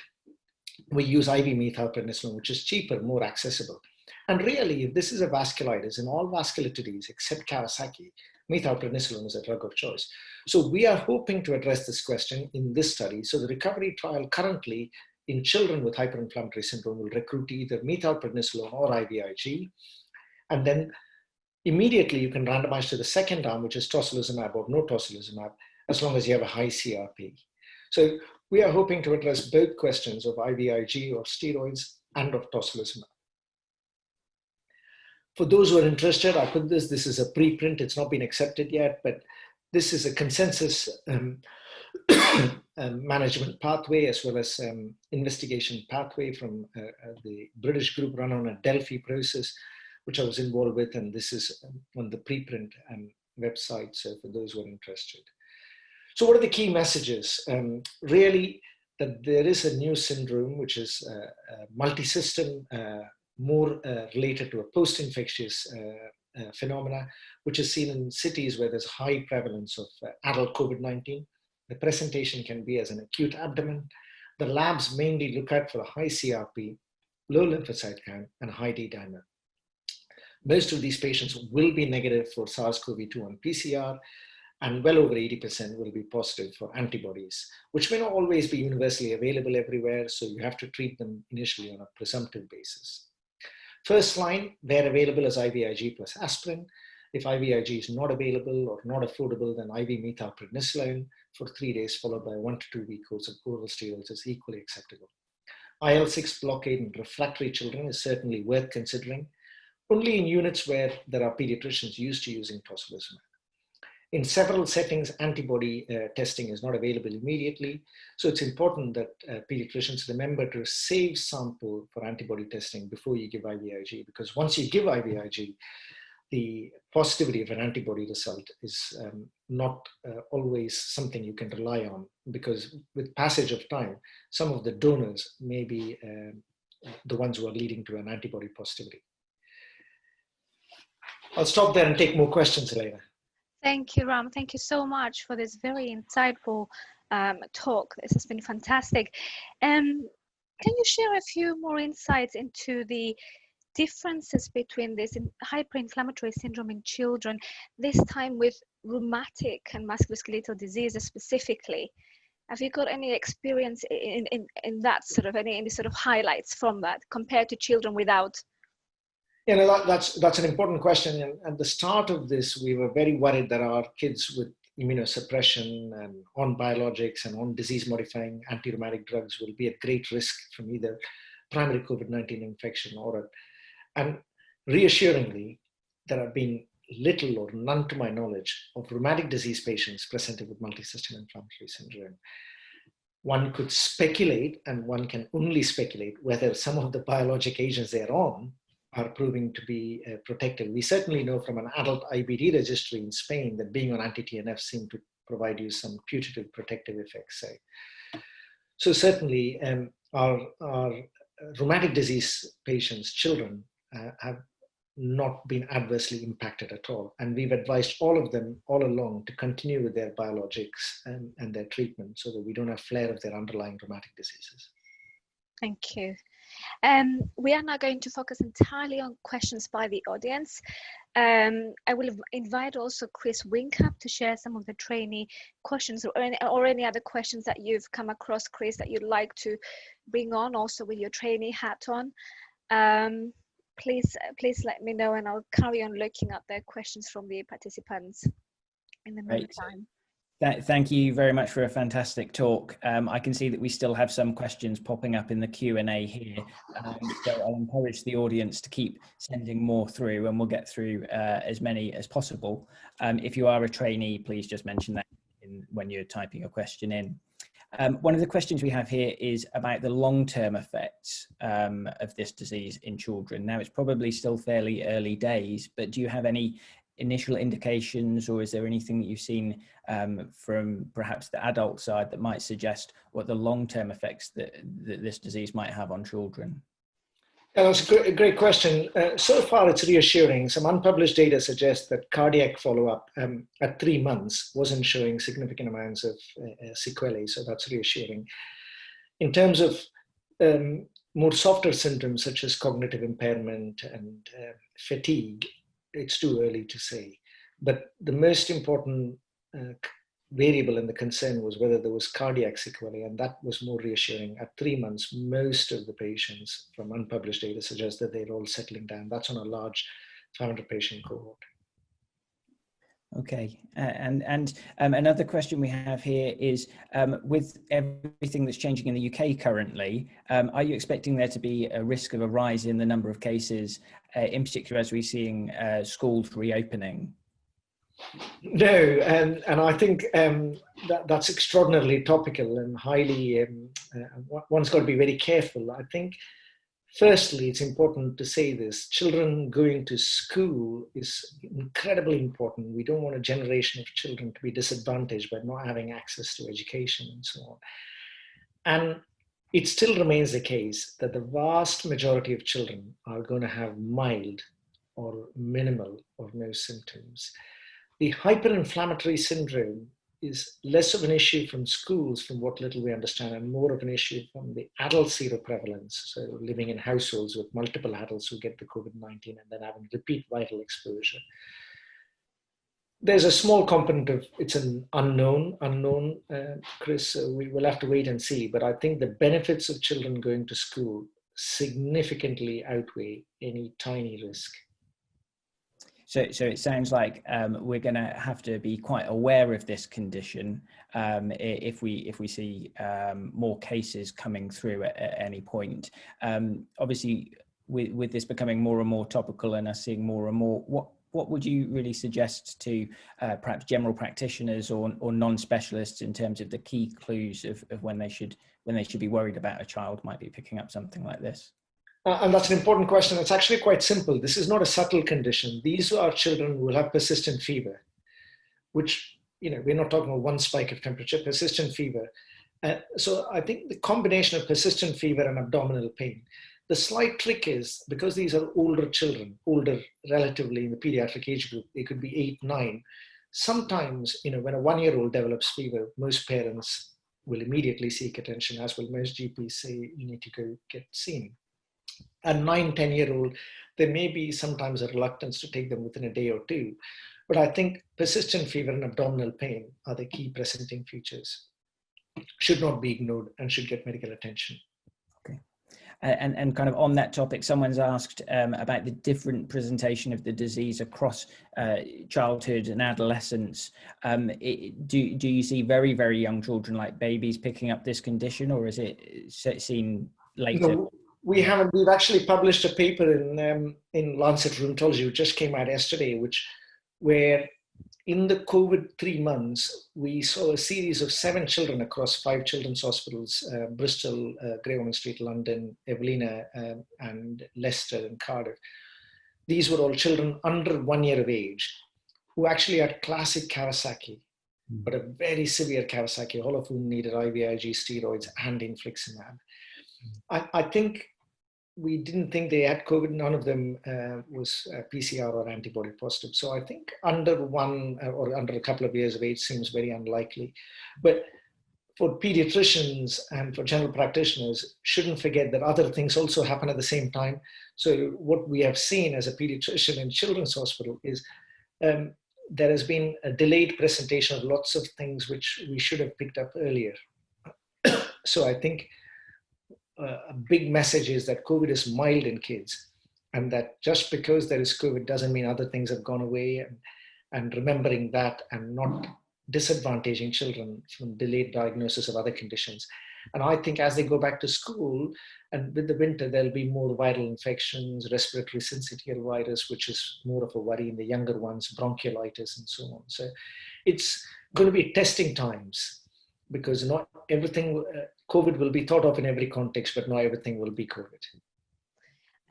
we use IV methylprednisolone, which is cheaper, more accessible? And really, if this is a vasculitis, in all vasculitides except Kawasaki, methylprednisolone is a drug of choice. So we are hoping to address this question in this study. So the recovery trial currently in children with hyperinflammatory syndrome will recruit either methylprednisolone or IVIG. And then immediately you can randomize to the second arm, which is tocilizumab or no tocilizumab, as long as you have a high CRP. So we are hoping to address both questions of IVIG or steroids and of tocilizumab. For those who are interested, I put this is a preprint, it's not been accepted yet, but this is a consensus management pathway as well as investigation pathway from the British group run on a Delphi process, which I was involved with, and this is on the preprint website, so for those who are interested. So what are the key messages? Really, that there is a new syndrome, which is multisystem, more related to a post-infectious phenomena, which is seen in cities where there's high prevalence of adult COVID-19. The presentation can be as an acute abdomen. The labs mainly look out for a high CRP, low lymphocyte count, and high D-dimer. Most of these patients will be negative for SARS-CoV-2 on PCR, and well over 80% will be positive for antibodies, which may not always be universally available everywhere, so you have to treat them initially on a presumptive basis. First line, where available, is IVIG plus aspirin. If IVIG is not available or not affordable, then IV methylprednisolone for 3 days, followed by a 1 to 2 week course of oral steroids is equally acceptable. IL-6 blockade in refractory children is certainly worth considering, only in units where there are pediatricians used to using toscalizumab. In several settings, antibody testing is not available immediately, so it's important that pediatricians remember to save sample for antibody testing before you give IVIG, because once you give IVIG, the positivity of an antibody result is not always something you can rely on, because with passage of time, some of the donors may be the ones who are leading to an antibody positivity. I'll stop there and take more questions later. Thank you, Ram. Thank you so much for this very insightful talk. This has been fantastic. Can you share a few more insights into the differences between this hyperinflammatory syndrome in children, this time with rheumatic and musculoskeletal diseases specifically? Have you got any experience in that sort of, any sort of highlights from that compared to children without? You know, that's an important question. And at the start of this, we were very worried that our kids with immunosuppression and on biologics and on disease-modifying anti-rheumatic drugs will be at great risk from either primary COVID-19 infection or and reassuringly, there have been little or none, to my knowledge, of rheumatic disease patients presented with multisystem inflammatory syndrome. One could speculate, and one can only speculate, whether some of the biologic agents they're on are proving to be protective. We certainly know from an adult IBD registry in Spain that being on anti-TNF seemed to provide you some putative protective effects, say. So certainly our rheumatic disease patients, children, have not been adversely impacted at all. And we've advised all of them all along to continue with their biologics and their treatment so that we don't have flare of their underlying rheumatic diseases. Thank you. We are now going to focus entirely on questions by the audience. I will invite also Chris Winkup to share some of the trainee questions or any other questions that you've come across, Chris, that you'd like to bring on also with your trainee hat on. Please let me know, and I'll carry on looking at the questions from the participants in the meantime. Thank you very much for a fantastic talk. I can see that we still have some questions popping up in the Q&A here, so I'll encourage the audience to keep sending more through, and we'll get through as many as possible. If you are a trainee, please just mention that when you're typing a question in. One of the questions we have here is about the long-term effects of this disease in children. Now, it's probably still fairly early days, but do you have any initial indications, or is there anything that you've seen from perhaps the adult side that might suggest what the long-term effects that this disease might have on children? That's a great question. So far, it's reassuring. Some unpublished data suggests that cardiac follow-up at 3 months wasn't showing significant amounts of sequelae, so that's reassuring. In terms of more softer symptoms such as cognitive impairment and fatigue, it's too early to say. But the most important variable in the concern was whether there was cardiac sequelae, and that was more reassuring. At 3 months, most of the patients from unpublished data suggest that they're all settling down. That's on a large 500 patient cohort. Okay, and another question we have here is, with everything that's changing in the UK currently, are you expecting there to be a risk of a rise in the number of cases, in particular as we're seeing schools reopening? No, and I think that's extraordinarily topical and highly, one's got to be very careful. I think, firstly, it's important to say this. Children going to school is incredibly important. We don't want a generation of children to be disadvantaged by not having access to education and so on. And it still remains the case that the vast majority of children are going to have mild or minimal or no symptoms. The hyperinflammatory syndrome is less of an issue from schools, from what little we understand, and more of an issue from the adult seroprevalence, so living in households with multiple adults who get the COVID-19 and then having repeat viral exposure. There's a small component of, it's an unknown, Chris, so we will have to wait and see, but I think the benefits of children going to school significantly outweigh any tiny risk. So it sounds like we're going to have to be quite aware of this condition if we see more cases coming through at any point. Obviously, with this becoming more and more topical and us seeing more and more, what would you really suggest to perhaps general practitioners or non-specialists in terms of the key clues of when they should be worried about a child might be picking up something like this? And that's an important question. It's actually quite simple. This is not a subtle condition. These are children who will have persistent fever, which, we're not talking about one spike of temperature, persistent fever. So I think the combination of persistent fever and abdominal pain. The slight trick is, because these are older children, older relatively in the pediatric age group, they could be 8, 9. Sometimes, when a 1-year-old develops fever, most parents will immediately seek attention, as will most GPs say, you need to go get seen. A 9, 10-year-old, there may be sometimes a reluctance to take them within a day or two. But I think persistent fever and abdominal pain are the key presenting features. Should not be ignored and should get medical attention. Okay. And kind of on that topic, someone's asked about the different presentation of the disease across childhood and adolescence. Do you see very, very young children like babies picking up this condition, or is it seen later? No, we haven't. We've actually published a paper in Lancet Rheumatology, which just came out yesterday, where in the COVID 3 months, we saw a series of 7 children across 5 children's hospitals, Bristol, Grey Ormond Street, London, Evelina, and Leicester and Cardiff. These were all children under 1 year of age who actually had classic Kawasaki, but a very severe Kawasaki, all of whom needed Ivig, steroids, and Infliximab. I think we didn't think they had COVID. None of them was PCR or antibody positive. So I think under 1 or under a couple of years of age seems very unlikely. But for pediatricians and for general practitioners, shouldn't forget that other things also happen at the same time. So what we have seen as a pediatrician in Children's Hospital is there has been a delayed presentation of lots of things which we should have picked up earlier. So I think a big message is that COVID is mild in kids, and that just because there is COVID doesn't mean other things have gone away, and remembering that and not disadvantaging children from delayed diagnosis of other conditions. And I think as they go back to school and with the winter, there'll be more viral infections, respiratory syncytial virus, which is more of a worry in the younger ones, bronchiolitis and so on. So it's going to be testing times, because not everything, COVID will be thought of in every context, but not everything will be COVID.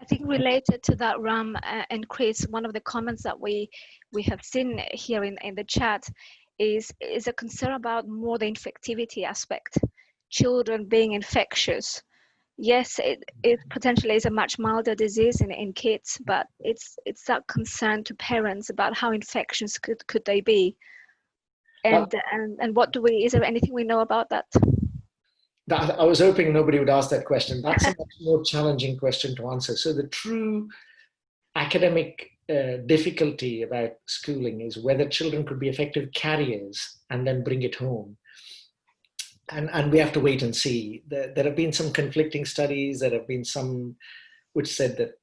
I think related to that, Ram and Chris, one of the comments that we have seen here in the chat is a concern about more the infectivity aspect. Children being infectious. Yes, it potentially is a much milder disease in kids, but it's that concern to parents about how infectious could they be. And what is there anything we know about that? I was hoping nobody would ask that question. That's a much more challenging question to answer. So the true academic difficulty about schooling is whether children could be effective carriers and then bring it home. And we have to wait and see. There have been some conflicting studies. There have been some which said that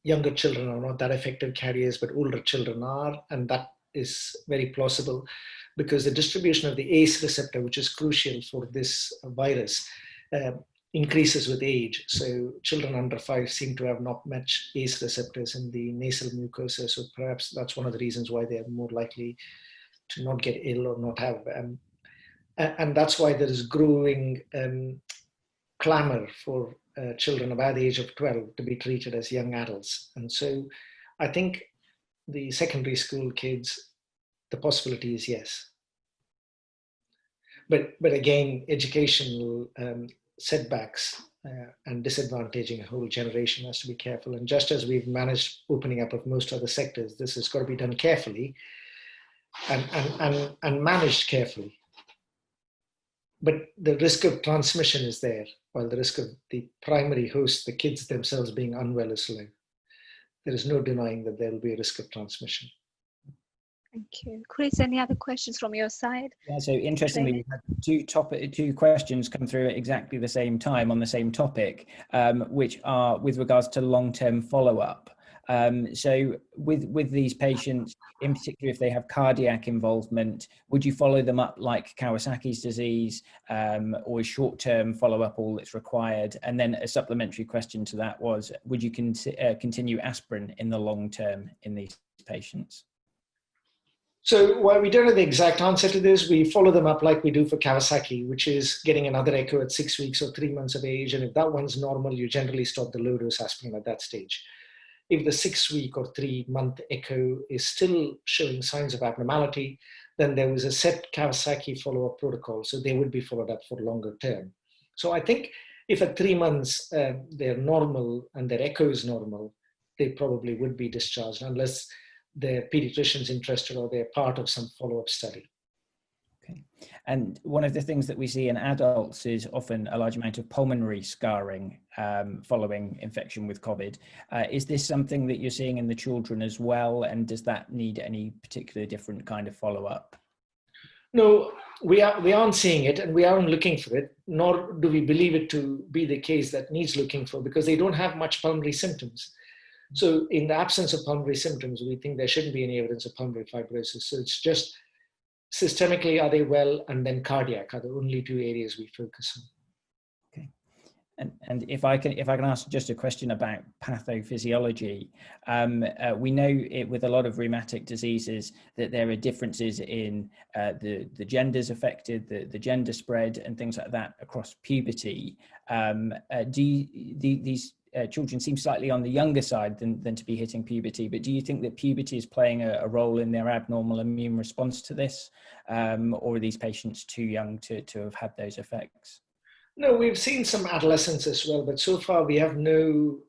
younger children are not that effective carriers, but older children are. And that is very plausible, because the distribution of the ACE receptor, which is crucial for this virus, increases with age. So children under 5 seem to have not much ACE receptors in the nasal mucosa. So perhaps that's one of the reasons why they're more likely to not get ill or not have. And that's why there is growing clamor for children about the age of 12 to be treated as young adults. And so I think the secondary school kids, the possibility is yes. But again, educational setbacks and disadvantaging a whole generation has to be careful. And just as we've managed opening up of most other sectors, this has got to be done carefully and managed carefully. But the risk of transmission is there, while the risk of the primary host, the kids themselves being unwell, is low. There is no denying that there will be a risk of transmission. Thank you. Chris, any other questions from your side? Yeah, so interestingly, we've had two questions come through at exactly the same time on the same topic, which are with regards to long-term follow-up. So with these patients, in particular, if they have cardiac involvement, would you follow them up like Kawasaki's disease, or is short-term follow-up all that's required? And then a supplementary question to that was, would you continue aspirin in the long term in these patients? So while we don't know the exact answer to this, we follow them up like we do for Kawasaki, which is getting another echo at 6 weeks or 3 months of age. And if that one's normal, you generally stop the low-dose aspirin at that stage. If the 6 week or 3 month echo is still showing signs of abnormality, then there was a set Kawasaki follow-up protocol. So they would be followed up for longer term. So I think if at 3 months they're normal and their echo is normal, they probably would be discharged unless their pediatrician's interested or they're part of some follow-up study. Okay. And one of the things that we see in adults is often a large amount of pulmonary scarring following infection with COVID. Is this something that you're seeing in the children as well? And does that need any particular different kind of follow-up? No, we aren't seeing it and we aren't looking for it, nor do we believe it to be the case that needs looking for, because they don't have much pulmonary symptoms. So in the absence of pulmonary symptoms, we think there shouldn't be any evidence of pulmonary fibrosis. So it's just systemically, are they well? And then cardiac are the only two areas we focus on. Okay. And if I can ask just a question about pathophysiology, we know it with a lot of rheumatic diseases that there are differences in the genders affected, the gender spread and things like that across puberty. These children seem slightly on the younger side than to be hitting puberty, but do you think that puberty is playing a role in their abnormal immune response to this, or are these patients too young to have had those effects? No, we've seen some adolescents as well, but so far we have no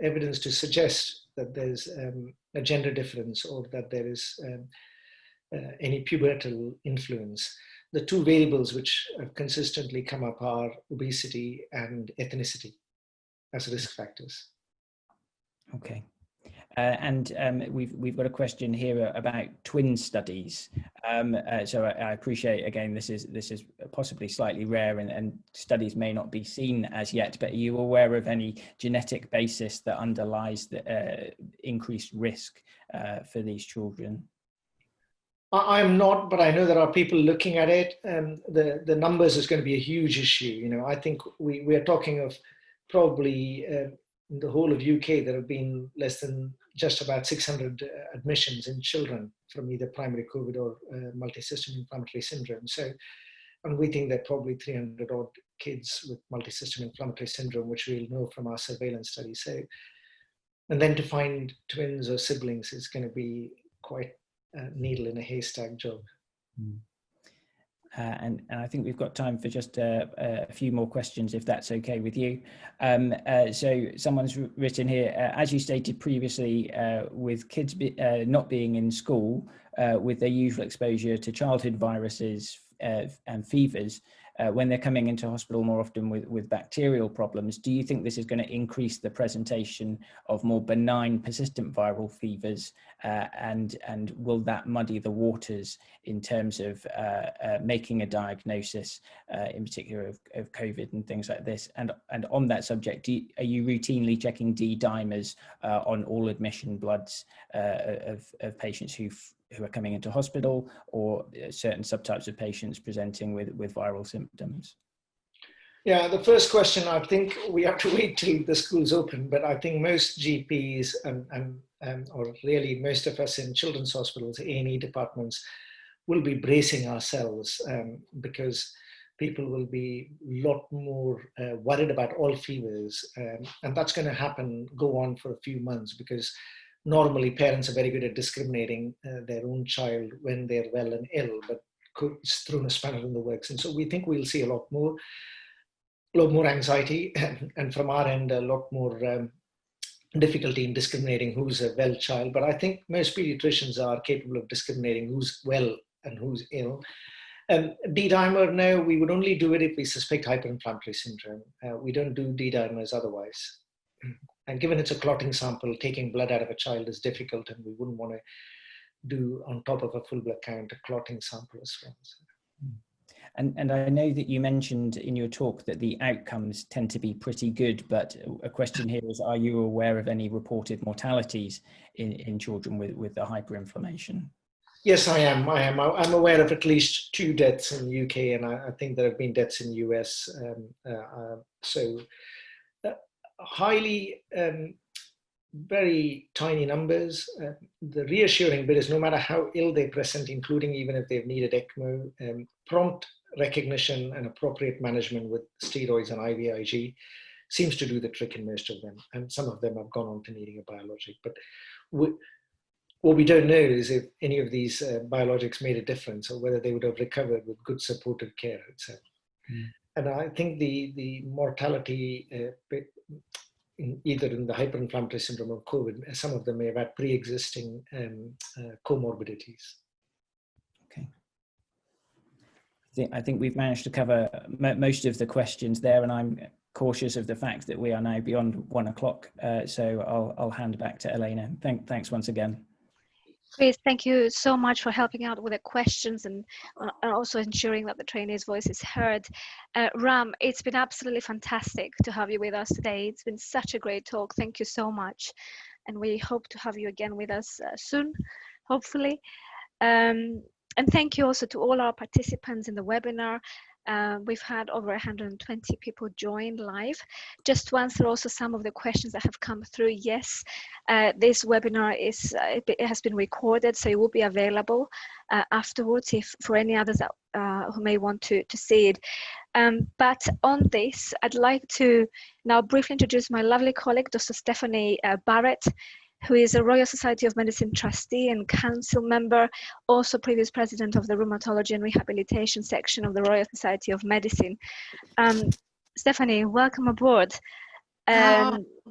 evidence to suggest that there's a gender difference or that there is any pubertal influence. The two variables which have consistently come up are obesity and ethnicity as risk factors. Okay. And we've got a question here about twin studies. So I appreciate, again, this is possibly slightly rare and studies may not be seen as yet, but are you aware of any genetic basis that underlies the increased risk for these children? I'm not, but I know there are people looking at it. The numbers is going to be a huge issue. You know, I think we are talking of probably in the whole of UK, there have been less than just about 600 admissions in children from either primary COVID or multisystem inflammatory syndrome. So, and we think there are probably 300 odd kids with multisystem inflammatory syndrome, which we'll know from our surveillance study. So, and then to find twins or siblings is going to be quite a needle in a haystack job. Mm. And I think we've got time for just a few more questions, if that's okay with you. So someone's written here, as you stated previously, with kids not being in school, with their usual exposure to childhood viruses and fevers, when they're coming into hospital more often with bacterial problems, do you think this is going to increase the presentation of more benign persistent viral fevers, and will that muddy the waters in terms of making a diagnosis, in particular of COVID and things like this? And on that subject, are you routinely checking D-dimers on all admission bloods of patients who are coming into hospital, or certain subtypes of patients presenting with viral symptoms? Yeah, the first question, I think we have to wait till the schools open, but I think most GPs or really most of us in children's hospitals, A&E departments, will be bracing ourselves because people will be a lot more worried about all fevers. And that's going to go on for a few months, because normally parents are very good at discriminating their own child when they're well and ill, but it's thrown a spanner in the works. And so we think we'll see a lot more anxiety, and from our end, a lot more difficulty in discriminating who's a well child. But I think most pediatricians are capable of discriminating who's well and who's ill. D-dimer, no, we would only do it if we suspect hyperinflammatory syndrome. We don't do D-dimers otherwise. And given it's a clotting sample, taking blood out of a child is difficult, and we wouldn't want to do, on top of a full blood count, a clotting sample as well. So. And I know that you mentioned in your talk that the outcomes tend to be pretty good, but a question here is, are you aware of any reported mortalities in children with the hyperinflammation? Yes, I am. I'm aware of at least 2 deaths in the UK, and I think there have been deaths in the US. Highly, very tiny numbers. The reassuring bit is, no matter how ill they present, including even if they've needed ECMO, prompt recognition and appropriate management with steroids and IVIG seems to do the trick in most of them. And some of them have gone on to needing a biologic. But what we don't know is if any of these biologics made a difference, or whether they would have recovered with good supportive care, etc. And I think the mortality, either in the hyperinflammatory syndrome or COVID, some of them may have had pre-existing comorbidities. Okay. I think we've managed to cover most of the questions there, and I'm cautious of the fact that we are now beyond 1 o'clock. So I'll hand back to Elena. Thanks once again. Chris, thank you so much for helping out with the questions and also ensuring that the trainee's voice is heard. Ram, it's been absolutely fantastic to have you with us today. It's been such a great talk. Thank you so much. And we hope to have you again with us soon, hopefully. And thank you also to all our participants in the webinar. We've had over 120 people join live. Just to answer also some of the questions that have come through, yes, this webinar it has been recorded, so it will be available afterwards if for any others that, who may want to see it. But on this, I'd like to now briefly introduce my lovely colleague, Dr. Stephanie Barrett, who is a Royal Society of Medicine trustee and council member, also previous president of the Rheumatology and Rehabilitation section of the Royal Society of Medicine. Stephanie, welcome aboard.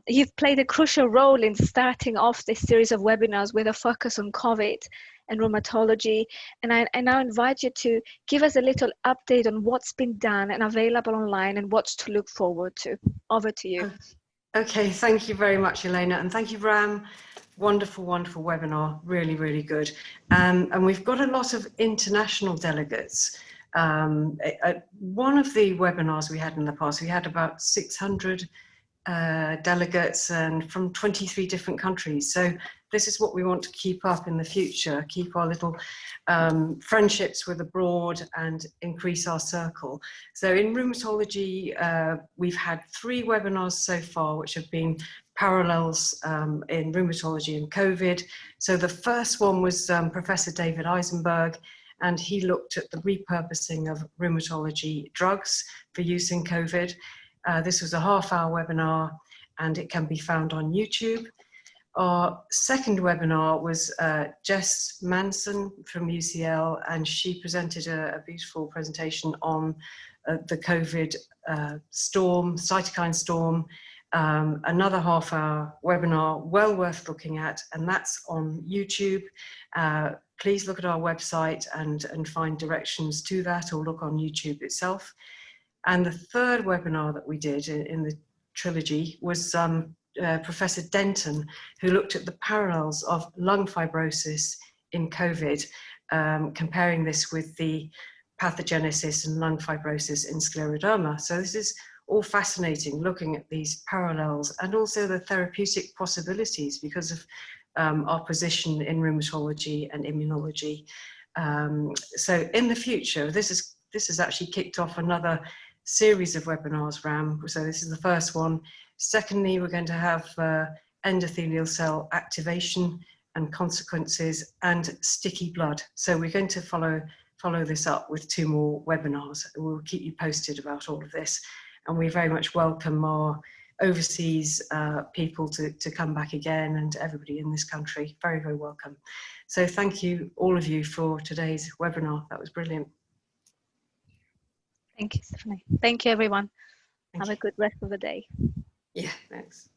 You've played a crucial role in starting off this series of webinars with a focus on COVID and rheumatology. And I now invite you to give us a little update on what's been done and available online and what's to look forward to. Over to you. Okay, thank you very much, Elena, and thank you, Ram. Wonderful, wonderful webinar, really, really good. And we've got a lot of international delegates. One of the webinars we had in the past, we had about 600 delegates and from 23 different countries. So this is what we want to keep up in the future, keep our little friendships with abroad and increase our circle. So in rheumatology, we've had 3 webinars so far, which have been parallels in rheumatology and COVID. So the first one was Professor David Eisenberg, and he looked at the repurposing of rheumatology drugs for use in COVID. This was a half-hour webinar, and it can be found on YouTube. Our second webinar was Jess Manson from UCL, and she presented a beautiful presentation on the COVID storm, cytokine storm. Another half-hour webinar, well worth looking at, and that's on YouTube. Please look at our website and find directions to that, or look on YouTube itself. And the third webinar that we did in the trilogy was Professor Denton, who looked at the parallels of lung fibrosis in COVID, comparing this with the pathogenesis and lung fibrosis in scleroderma. So this is all fascinating, looking at these parallels and also the therapeutic possibilities because of our position in rheumatology and immunology. So in the future, this has actually kicked off another series of webinars, Ram. So this is the first one. Secondly, we're going to have endothelial cell activation and consequences and sticky blood. So we're going to follow this up with 2 more webinars. We'll keep you posted about all of this. And we very much welcome our overseas people to come back again, and everybody in this country. Very, very welcome. So thank you, all of you, for today's webinar. That was brilliant. Thank you, Stephanie. Thank you, everyone. Thank Have you. a good rest of the day. Yeah, thanks.